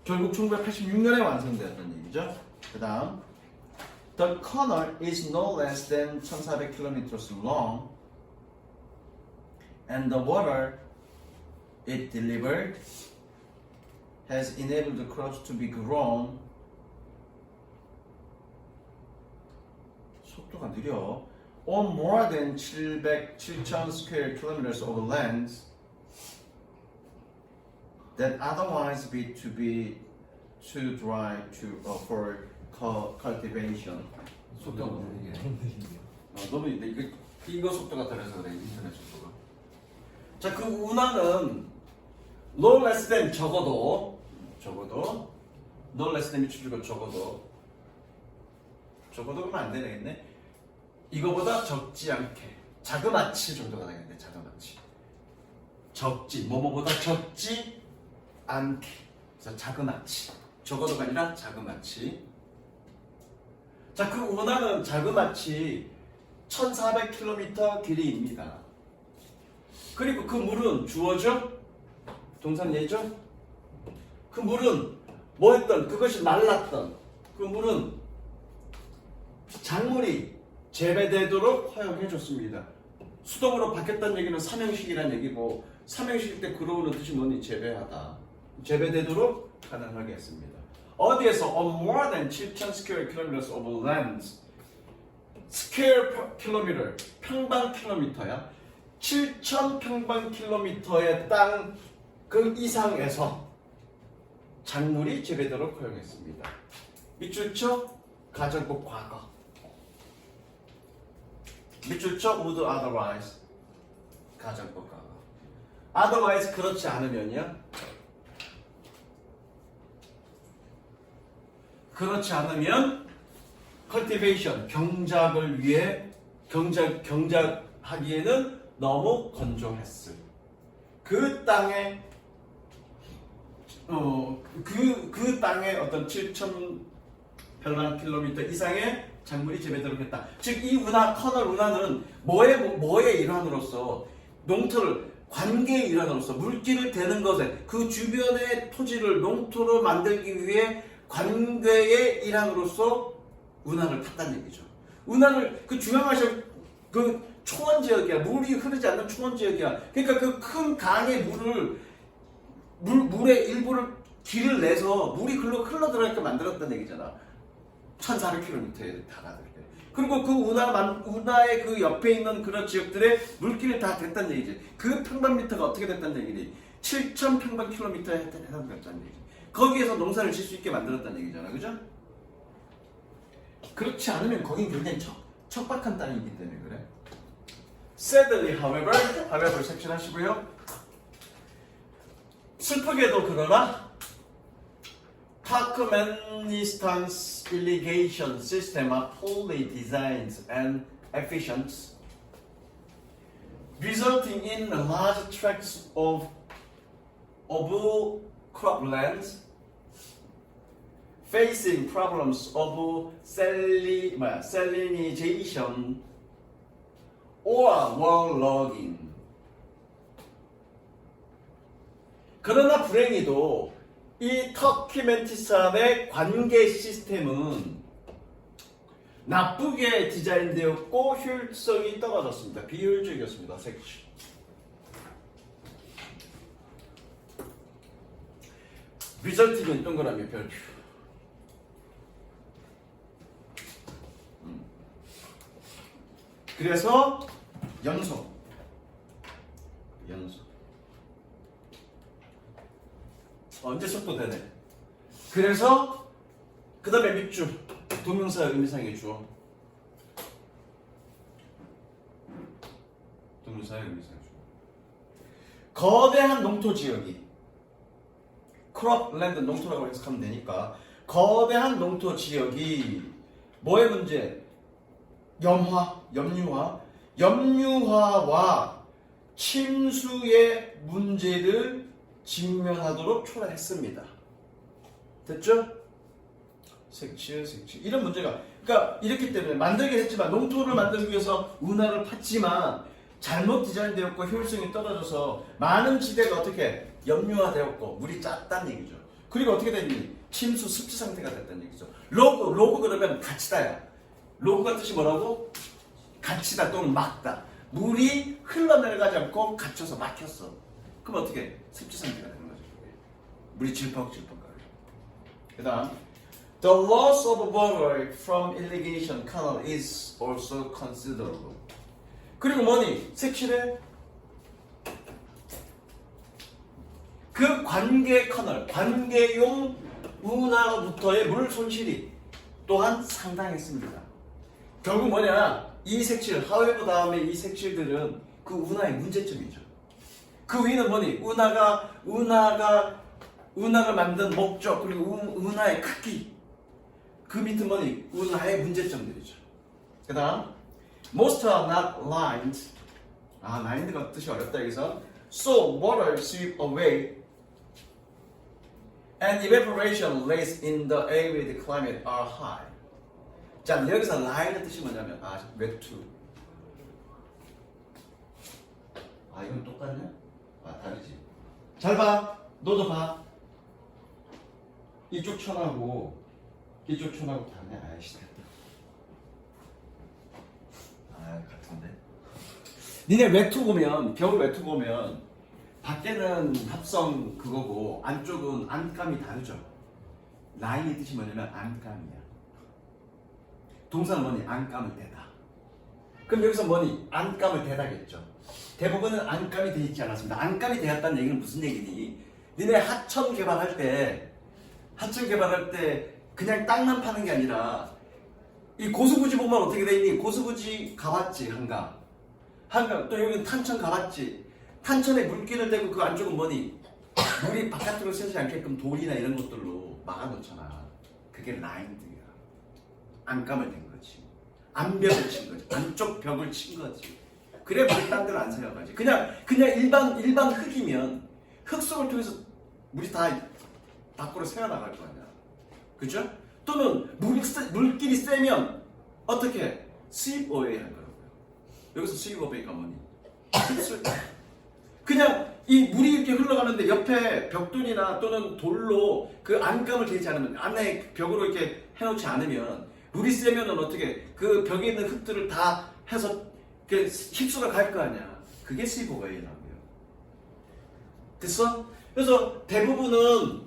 결국 1986년에 완성되었다는 얘기죠. 그 다음 The canal is no less than 1,400 km long and the water it delivered has enabled the crops to be grown. 속도가 느려. On more than 7,000 square kilometers of land that otherwise be too dry for cultivation. 속도가 너무 느려. 너무 이거 속도가 달라서 그래. 인터넷 속도가. 자, 그 운하는 no less than 적어도 no less than이 줄이고 적어도 그러면 안 되겠네. 이거보다 적지 않게 자그마치 정도가 되겠네. 자그마치 뭐뭐보다 적지 않게. 그래서 자그마치 적어도가 아니라 자그마치. 자, 그 운하는 자그마치 1,400km 길이입니다. 그리고 그 물은 주어져 동산 예죠. 그 물은 뭐했던 그것이 말랐던 그 물은 작물이 재배되도록 허용해 줬습니다. 수동으로 바뀌었다는 얘기는 삼형식이라는 얘기고, 삼형식일 때 그러는 뜻이 뭐니? 재배하다. 재배되도록 가능하게 했습니다. 어디에서? On more than 7,000 square kilometers of land. square kilometer, 평방 킬로미터야. 7,000 평방 킬로미터의 땅 그 이상에서 작물이 재배되도록 허용했습니다. 밑줄 쳐 가정법 과거. 밑줄 쳐 would otherwise 가정법 과거. otherwise 그렇지 않으면요. 그렇지 않으면 cultivation 경작을 위해 경작하기에는 너무 건조했을. 그 땅에 그 땅에 어떤 7,000평방킬로미터 이상의 작물이 재배되도록 했다. 즉 이 운하 커널 운하는 뭐의 일환으로서 농토를 관계의 일환으로서 물기를 대는 것에 그 주변의 토지를 농토로 만들기 위해 관계의 일환으로서 운하를 탔다는 얘기죠. 운하를 그 중앙아시아 그 초원 지역이야. 물이 흐르지 않는 초원 지역이야. 그러니까 그 큰 강의 물의 일부를 길을 내서 물이 흘러 들어가게 만들었다는 얘기잖아. 1,400km에 달아들 때. 그리고 그 운하의 그 옆에 있는 그런 지역들의 물길이 다 됐다는 얘기지. 그 평방미터가 어떻게 됐다는 얘기니? 7,000평방킬로미터에 해당됐다는 얘기지. 거기에서 농사를 질 수 있게 만들었다는 얘기잖아. 그죠? 그렇지 않으면 거긴 굉장히 척박한 땅이기 때문에 그래. Sadly, however 색칠하시고요. 슬프게도 그러나 Turkmenistan's irrigation system are poorly designed and efficient, resulting in large tracts of cropland facing problems of salinization or waterlogging. 그러나 불행히도 이 터키멘티산의 관계 시스템은 나쁘게 디자인되었고 효율성이 떨어졌습니다. 비효율적이었습니다. 섹시. 리절팅은 동그라미 별표. 그래서 연속. 언제 속도되네. 그래서 그 다음에 밑줄 동명사 의미상의 주어. 동명사의 의미상의 주어. 거대한 농토 지역이 크롭 랜드 농토라고 해석하면 되니까 거대한 농토 지역이 뭐의 문제? 염류화와 침수의 문제를 직면하도록 초래했습니다. 됐죠? 색칠 이런 문제가 그러니까 이렇기 때문에 만들긴 했지만 농토를 만들기 위해서 운하를 팠지만 잘못 디자인되었고 효율성이 떨어져서 많은 지대가 어떻게 염류화되었고 물이 짰다는 얘기죠. 그리고 어떻게 됐니? 침수 습지 상태가 됐다는 얘기죠. 로그 그러면 갇히다야. 로그가 뜻이 뭐라고? 갇히다 또는 막다. 물이 흘러내려가지 않고 갇혀서 막혔어. 그럼 어떻게? 습지 상태가 되는 거죠. 물이 질퍽질퍽하게. 그 다음 The loss of water from irrigation canal is also considerable. 그리고 뭐니? 색칠해? 그 관계 커널, 관계용 운하로부터의 물 손실이 또한 상당했습니다. 결국 뭐냐? 이 색칠, 하웨브 다음에 이 색칠들은 그 운하의 문제점이죠. 그 위는 뭐니? 운하를 만든 목적, 그리고 운하의 크기. 그 밑은 뭐니? 운하의 문제점들이죠. 그 다음, most are not lined. lined가 뜻이 어렵다, 여기서. So water sweep away and evaporation rates in the arid climate are high. 자, 여기서 line의 뜻이 뭐냐면, 외투. 이건 똑같네? 다르지. 잘 봐. 너도 봐. 이쪽 천하고 이쪽 천하고 다네. 아이씨. 같은데. 니네 외투 보면 겨울 외투 보면 밖에는 합성 그거고 안쪽은 안감이 다르죠. 라인의 뜻이 뭐냐면 안감이야. 동사는 뭐니? 안감을 대다. 그럼 여기서 뭐니? 안감을 대다겠죠. 대부분은 안감이 돼 있지 않았습니다. 안감이 되었다는 얘기는 무슨 얘기니? 니네 하천 개발할 때 그냥 땅만 파는 게 아니라 이 고수부지 보면 어떻게 돼 있니? 고수부지 가봤지, 한강. 또 여기 탄천 가봤지. 탄천에 물기를 대고 그 안쪽은 뭐니? 물이 바깥으로 새지 않게끔 돌이나 이런 것들로 막아놓잖아. 그게 라인들이야. 안감을 댄 거지. 안벽을 친 거지. 안쪽 벽을 친 거지. 그래 물이 딴 데로 안 새어가지. 그냥 일반 흙이면 흙 속을 통해서 물이 다 밖으로 새어나갈 거 아니야. 그죠? 또는 물길이 세면 어떻게? 스윕 어웨이 할 거라고요. 여기서 스윕 어웨이가 뭐니? 그냥 이 물이 이렇게 흘러가는데 옆에 벽돌이나 또는 돌로 그 안감을 대지 않으면 안에 벽으로 이렇게 해놓지 않으면 물이 세면은 어떻게 그 벽에 있는 흙들을 다 해서 휩쓸어 갈 거 아니야. 그게 스윕 어웨이라고요. 됐어? 그래서 대부분은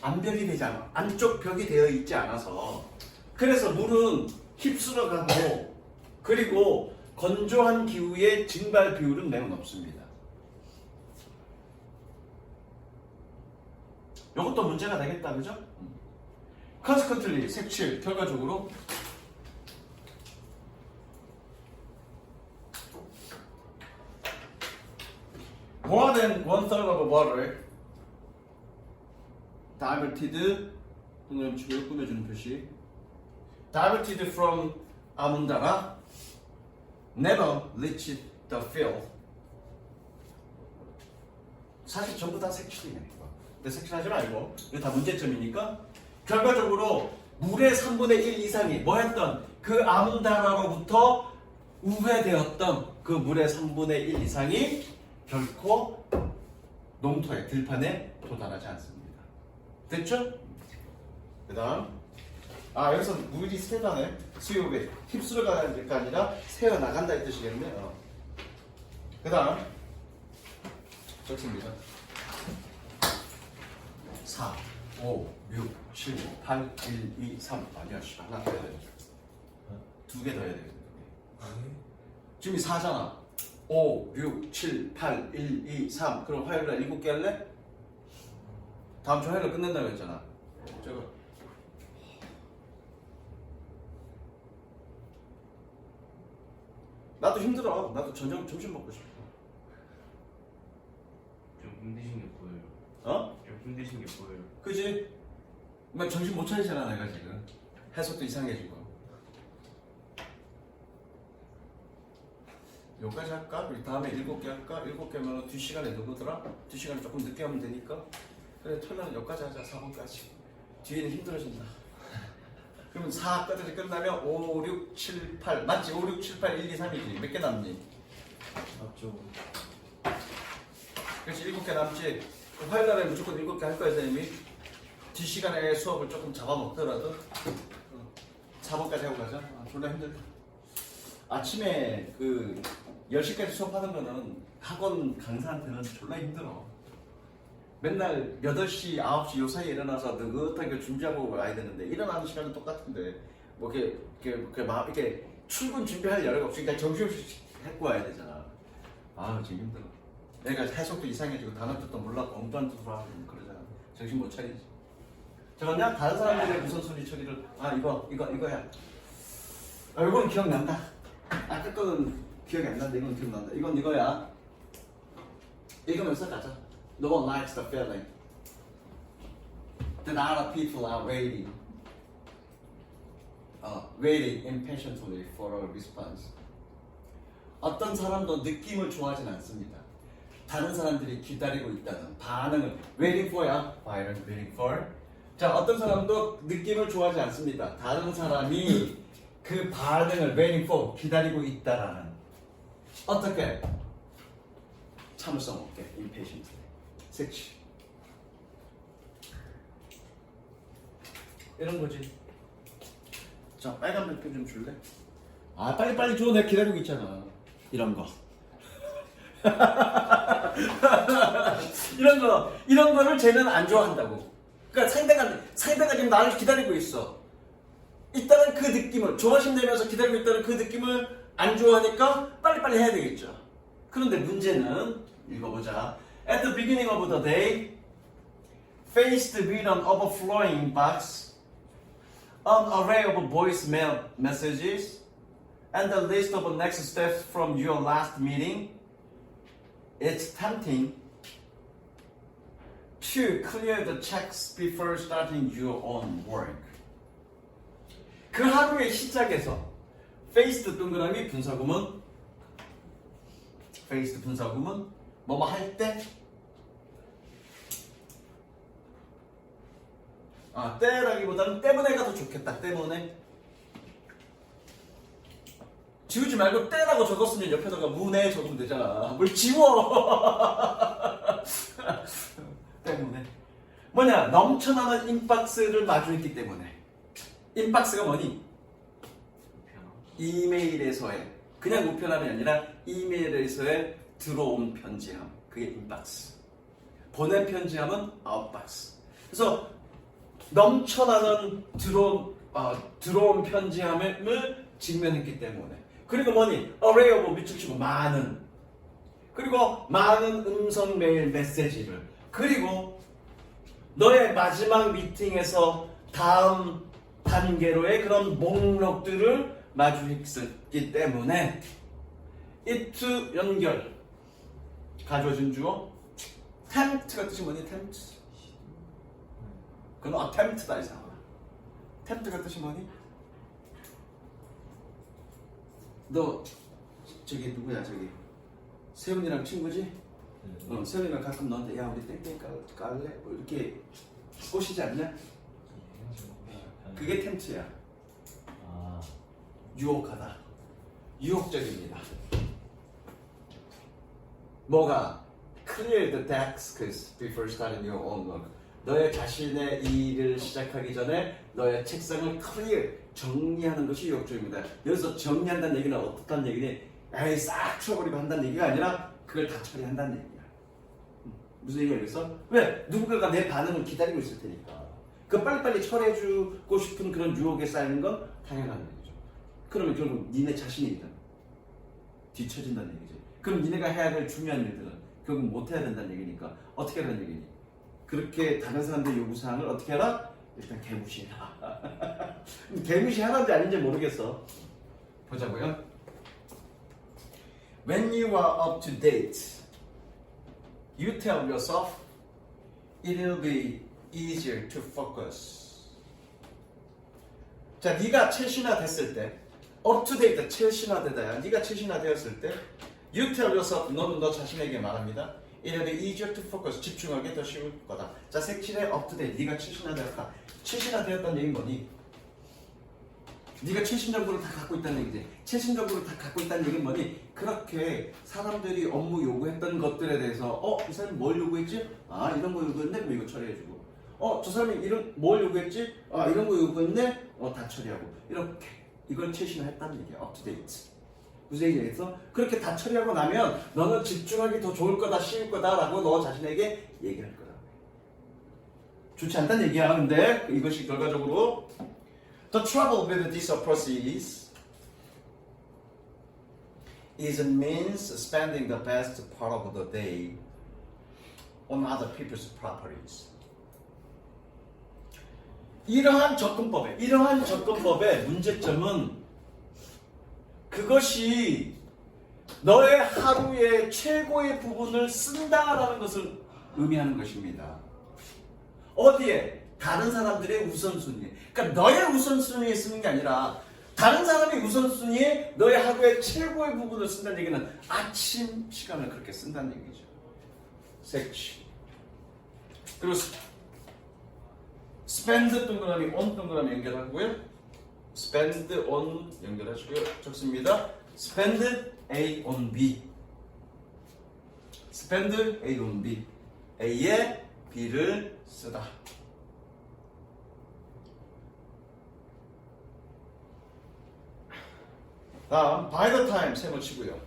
안벽이 되지 않아. 안쪽 벽이 되어 있지 않아서 그래서 물은 휩쓸어 가고 그리고 건조한 기후의 증발 비율은 매우 높습니다. 이것도 문제가 되겠다, 그죠? Consequently, 색칠 결과적으로 more than 1/3 of water diverted, 동그라미 꾸며주는 표시. diverted from 아문다라 never reached the field. 사실 전부 다 색칠이네. 근데 색칠하지 말고 이거 다 문제점이니까 결과적으로 물의 3분의 1 이상이 뭐였던 그 아문다라로부터 우회되었던 그 물의 3분의 1 이상이 결코 농토에 들판에 도달하지 않습니다. 됐죠? 그 다음 여기서 물이 새가네. 수요배 휩쓸어 가는 게 아니라 새어 나간다 이 뜻이겠네. 그 다음 적습니다. 4, 5, 6, 7, 8, 1, 2, 3 아니야 씨 하나 더 해야 돼. 두 개 더 해야 되겠네. 지금 4잖아. 5, 6, 7, 8, 1, 2, 3 그럼 화요일날 7개 할래? 다음 주 화요일날 끝낸다고 했잖아. 저거 나도 힘들어. 나도 점심 먹고 싶어. 좀 힘드신 게 보여요. 어? 좀 힘드신 게 보여요. 그지? 막 정신 못 차리잖아 내가 지금. 해석도 이상해지고. 여기까지 할까? 우리 다음에 7개 할까? 7개면 2시간에 누구더라? 2시간에 조금 늦게 하면 되니까. 그래 토요일은 여기까지 하자. 4번까지. 뒤에는 힘들어진다. 그러면 4까지 끝나면 5, 6, 7, 8 맞지? 5, 6, 7, 8, 1, 2, 3이지. 몇 개 남니? 맞죠. 그렇지 7개 남지. 화요일날에 무조건 7개 할 거야 선생님이. 뒷시간에 수업을 조금 잡아먹더라도 4번까지 하고 가자. 졸라 힘들다. 아침에 그 10시까지 수업하는 거는 학원 강사한테는 졸라 힘들어. 맨날 8시, 9시 요 사이에 일어나서 느긋하게 준비하고 와야 되는데 일어나는 시간은 똑같은데 뭐 이렇게 출근 준비할 여유가 없으니까 정신없이 해고 와야 되잖아. 지금 힘들어. 내가 해석도 이상해지고 단어 뜻도 몰라 엉뚱한 뜻으로 하고 그러잖아. 정신 못 차리지. 저거냐? 다른 사람들의 우선순위 처리를 이거야. 이건 기억난다. 아까 거는 기억이 안 난다. 이건 기억난다. 이건 이거야. 읽으면서 가자. No one likes the feeling that other people are waiting impatiently for a response. 어떤 사람도 느낌을 좋아하진 않습니다. 다른 사람들이 기다리고 있다는 반응을 waiting for야. waiting for. 자, 어떤 사람도 느낌을 좋아하지 않습니다. 다른 사람이 그 반응을 waiting for 기다리고 있다라는 어떻게 참을성 없게 impatiently. 색치 이런 거지. 자, 빨간 별표 좀 줄래? 빨리 줘. 내가 기다리고 있잖아. 이런 거. 이런 거를 쟤는 안 좋아한다고. 그러니까 상대가 지금 나를 기다리고 있어. 있다는 그 느낌을 조바심 내면서 기다리고 있다는 그 느낌을 안 좋아하니까 빨리빨리 해야 되겠죠. 그런데 문제는 읽어보자. At the beginning of the day, faced with an overflowing inbox, an array of voicemail messages, and the list of next steps from your last meeting, it's tempting to clear the checks before starting your own work. 그 하루의 시작에서 faced 동그라미 분사구문 faced 분사구문 뭐뭐 할 때 때라기보다는 때문에가 더 좋겠다. 때문에 지우지 말고 때라고 적었으면 옆에다가 문에 적으면 되잖아. 뭘 지워. 때문에 뭐냐 넘쳐나는 인박스를 마주했기 때문에. 인박스가 뭐니? 이메일에서의 그냥 우편함이 아니라 이메일에서의 들어온 편지함. 그게 인박스. 보낸 편지함은 아웃박스. 그래서 넘쳐나는 들어온 편지함을 직면했기 때문에. 그리고 뭐니? array of 밑줄 치고 많은. 그리고 많은 음성 메일 메시지를. 그리고 너의 마지막 미팅에서 다음 단계로의 그런 목록들을 마주했기 때문에 it 연결 가져준 주어 tempt가 뜻이 뭐니? tempt 그건 attempt다 이상하다. tempt가 뜻이 뭐니? 너 저기 누구야 저기 세훈이랑 친구지? 세훈이가 가끔 너한테 야 우리 땡땡 깔래? 뭐 이렇게 꼬시지 않냐? 그게 템트야. 유혹하다. 유혹적입니다. 뭐가? clear the desks before starting your own work. 너의 자신의 일을 시작하기 전에 너의 책상을 clear, 정리하는 것이 욕조입니다. 여기서 정리한다는 얘기는 어떻다는 얘기니? 에이 싹 치워버리고 한다는 얘기가 아니라 그걸 다 처리한다는 얘기야. 무슨 얘기야 그래서? 왜? 누군가가 내 반응을 기다리고 있을 테니까. 그 빨리빨리 처리해주고 싶은 그런 유혹에 쌓이는 건 당연한 얘기죠. 그러면 결국 니네 자신의 일은 뒤처진다는 얘기지. 그럼 니네가 해야 될 중요한 일들은 결국 못 해야 된다는 얘기니까 어떻게 하라는 얘기니? 그렇게 다른 사람들의 요구사항을 어떻게 하라? 일단 개무시해라. 개무시하는지 아닌지 모르겠어. 보자고요. When you are up to date, you tell yourself it will be easier to focus. 자, 네가 최신화 됐을 때, up to date, 최신화 되다야. 네가 최신화 되었을 때, you tell yourself, 너는 너 자신에게 말합니다. It will be easier to focus. 집중하기 더 쉬울 거다. 자, 색칠에 up to date. 네가 최신화 되었다. 최신화 되었다는 얘기는 뭐니? 네가 최신 정보를 다 갖고 있다는 얘기지. 최신 정보를 다 갖고 있다는 얘기는 뭐니? 그렇게 사람들이 업무 요구했던 것들에 대해서 이 사람이 뭘 요구했지? 아 이런 거 요구했네? 그럼 이거 처리해주고 저 사람이 이런 뭘 요구했지? 아 이런 거 요구했네? 다 처리하고 이렇게 이걸 최신화했다는 얘기야. up to date. 무슨 얘기겠어? 그렇게 다 처리하고 나면 너는 집중하기 더 좋을 거다, 쉬울 거다라고 너 자신에게 얘기할 거다. 좋지 않다는 얘기야. 근데 이것이 결과적으로 The trouble with this approach is a means spending the best part of the day on other people's properties. 이러한 접근법의 문제점은 그것이 너의 하루의 최고의 부분을 쓴다라는 것을 의미하는 것입니다. 어디에? 다른 사람들의 우선순위에. 그러니까 너의 우선순위에 쓰는 게 아니라 다른 사람의 우선순위에 너의 하루의 최고의 부분을 쓴다는 얘기는 아침 시간을 그렇게 쓴다는 얘기죠. 색칠. 그리고 spend 동그라미 on 동그라미 연결하고요. spend on 연결하시고요. 좋습니다. spend A on B. spend A on B. A에 B를 쓰다. 다음 by the time 세모 치고요.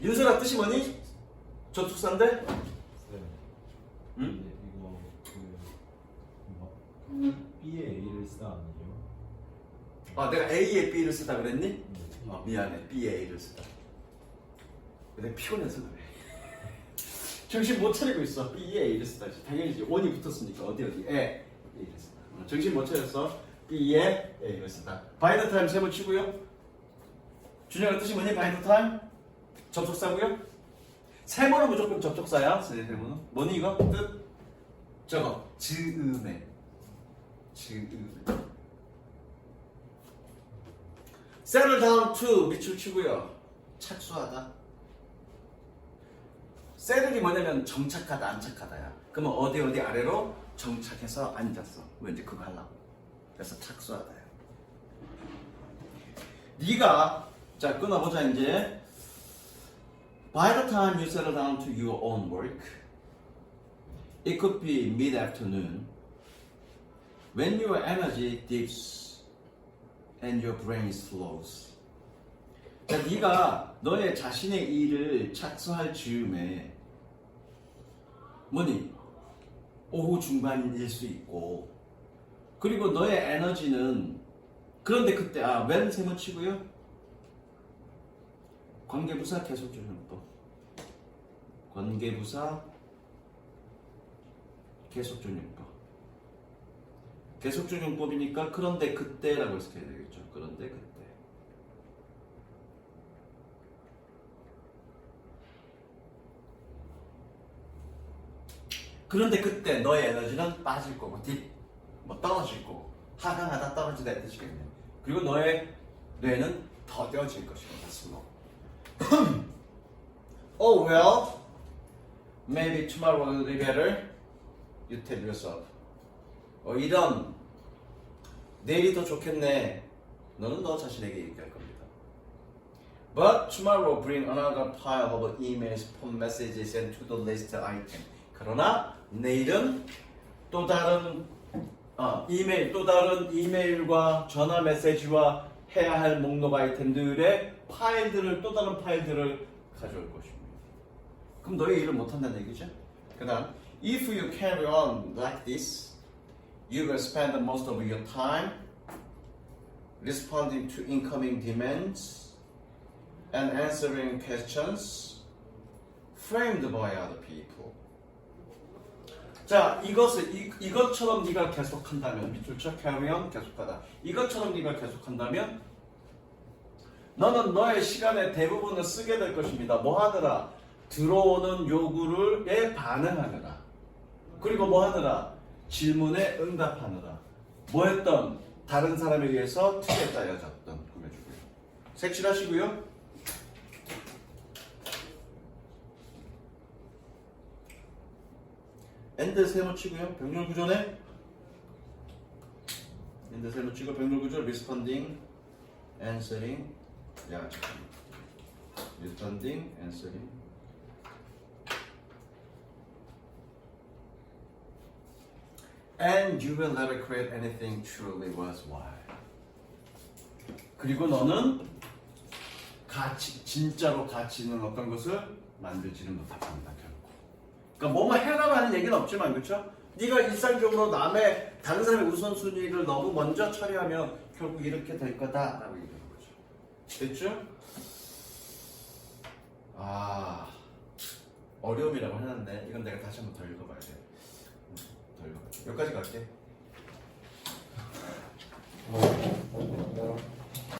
윤서라 뜻이 뭐니? 저축사인데? 네. 응? 이거 B에 A를 쓰다 아니에요? 내가 A에 B를 쓰다 그랬니? 네. 미안해. B에 A를 쓰다. 내가 피곤해서 그래. 정신 못 차리고 있어. B에 A를 쓰다. 당연히지. 원이 붙었으니까 어디에 A를 쓰다. 정신 못 차렸어. B에 A를 쓰다. by the time 세모 치고요. 준영아 뜻이 뭐니? by the time? 접속사고요. 세모는 무조건 접속사야. 세모는 뭐니 이거? 뜻? 저거 즈음에 settle down to 밑줄 치고요. 착수하다. settle이 뭐냐면 정착하다, 안착하다야. 그러면 어디 아래로 정착해서 앉았어. 왠지 그거 하려고. 그래서 착수하다야. 네가 자 끊어보자 이제. By the time you settle down to your own work, it could be mid-afternoon when your energy dips and your brain slows. 자, 네가 너의 자신의 일을 착수할 즈음에 뭐니? 오후 중반일 수 있고 그리고 너의 에너지는 그런데 그때 when 세모 치고요. 관계부사 계속조용법. 관계부사 계속조용법. 계속조용법이니까 그런데 그때라고 해석해야 되겠죠. 그런데 그때. 그런데 그때 너의 에너지는 빠질 거고 떨어질 거고 하강하다 떨어지다 이 뜻이겠네요. 그리고 너의 뇌는 더뎌질 것입니다. 스스로. Oh well, maybe tomorrow will be better. You tell yourself. 이런 내일이 더 좋겠네. 너는 너 자신에게 얘기할 겁니다. But tomorrow bring another pile of emails, phone messages, and to-do list item. 그러나 내일은 또 다른 또 다른 이메일과 전화 메시지와 해야 할 목록 아이템들의 파일들을 또 다른 파일들을 가져올 것입니다. 그럼 너희 일을 못한다는 얘기죠? 그다음 If you carry on like this, you will spend most of your time responding to incoming demands and answering questions framed by other people. 자, 이것처럼 네가 계속한다면, 밑줄 쳐, carry on, 계속하다. 이것처럼 네가 계속한다면, 너는 너의 시간의 대부분을 쓰게 될 것입니다. 뭐 하느라? 들어오는 요구에 반응하느라. 그리고 뭐 하느라? 질문에 응답하느라. 뭐 했던? 다른 사람에 의해서 틀에 짜여졌던 꾸며주고요. 색칠하시고요. 엔드 세모 치고요. 병렬 구조네. 엔드 세모 치고 병렬 구조 responding, answering. 야, 잠깐만. responding, answering. And you will never create anything truly worthwhile. 그리고 너는 진짜로 가치 있는 어떤 것을 만들지는 못합니다. 결국. 그러니까 뭐뭐 해라고 하는 얘기는 없지만, 그렇죠? 네가 일상적으로 다른 사람의 우선순위를 너무 먼저 처리하면 결국 이렇게 될 거다라고 얘기하는 거죠. 됐죠? 어려움이라고 해놨네. 이건 내가 다시 한번 더 읽어봐야 돼. 더 읽어봐야 돼. 여기까지 갈게.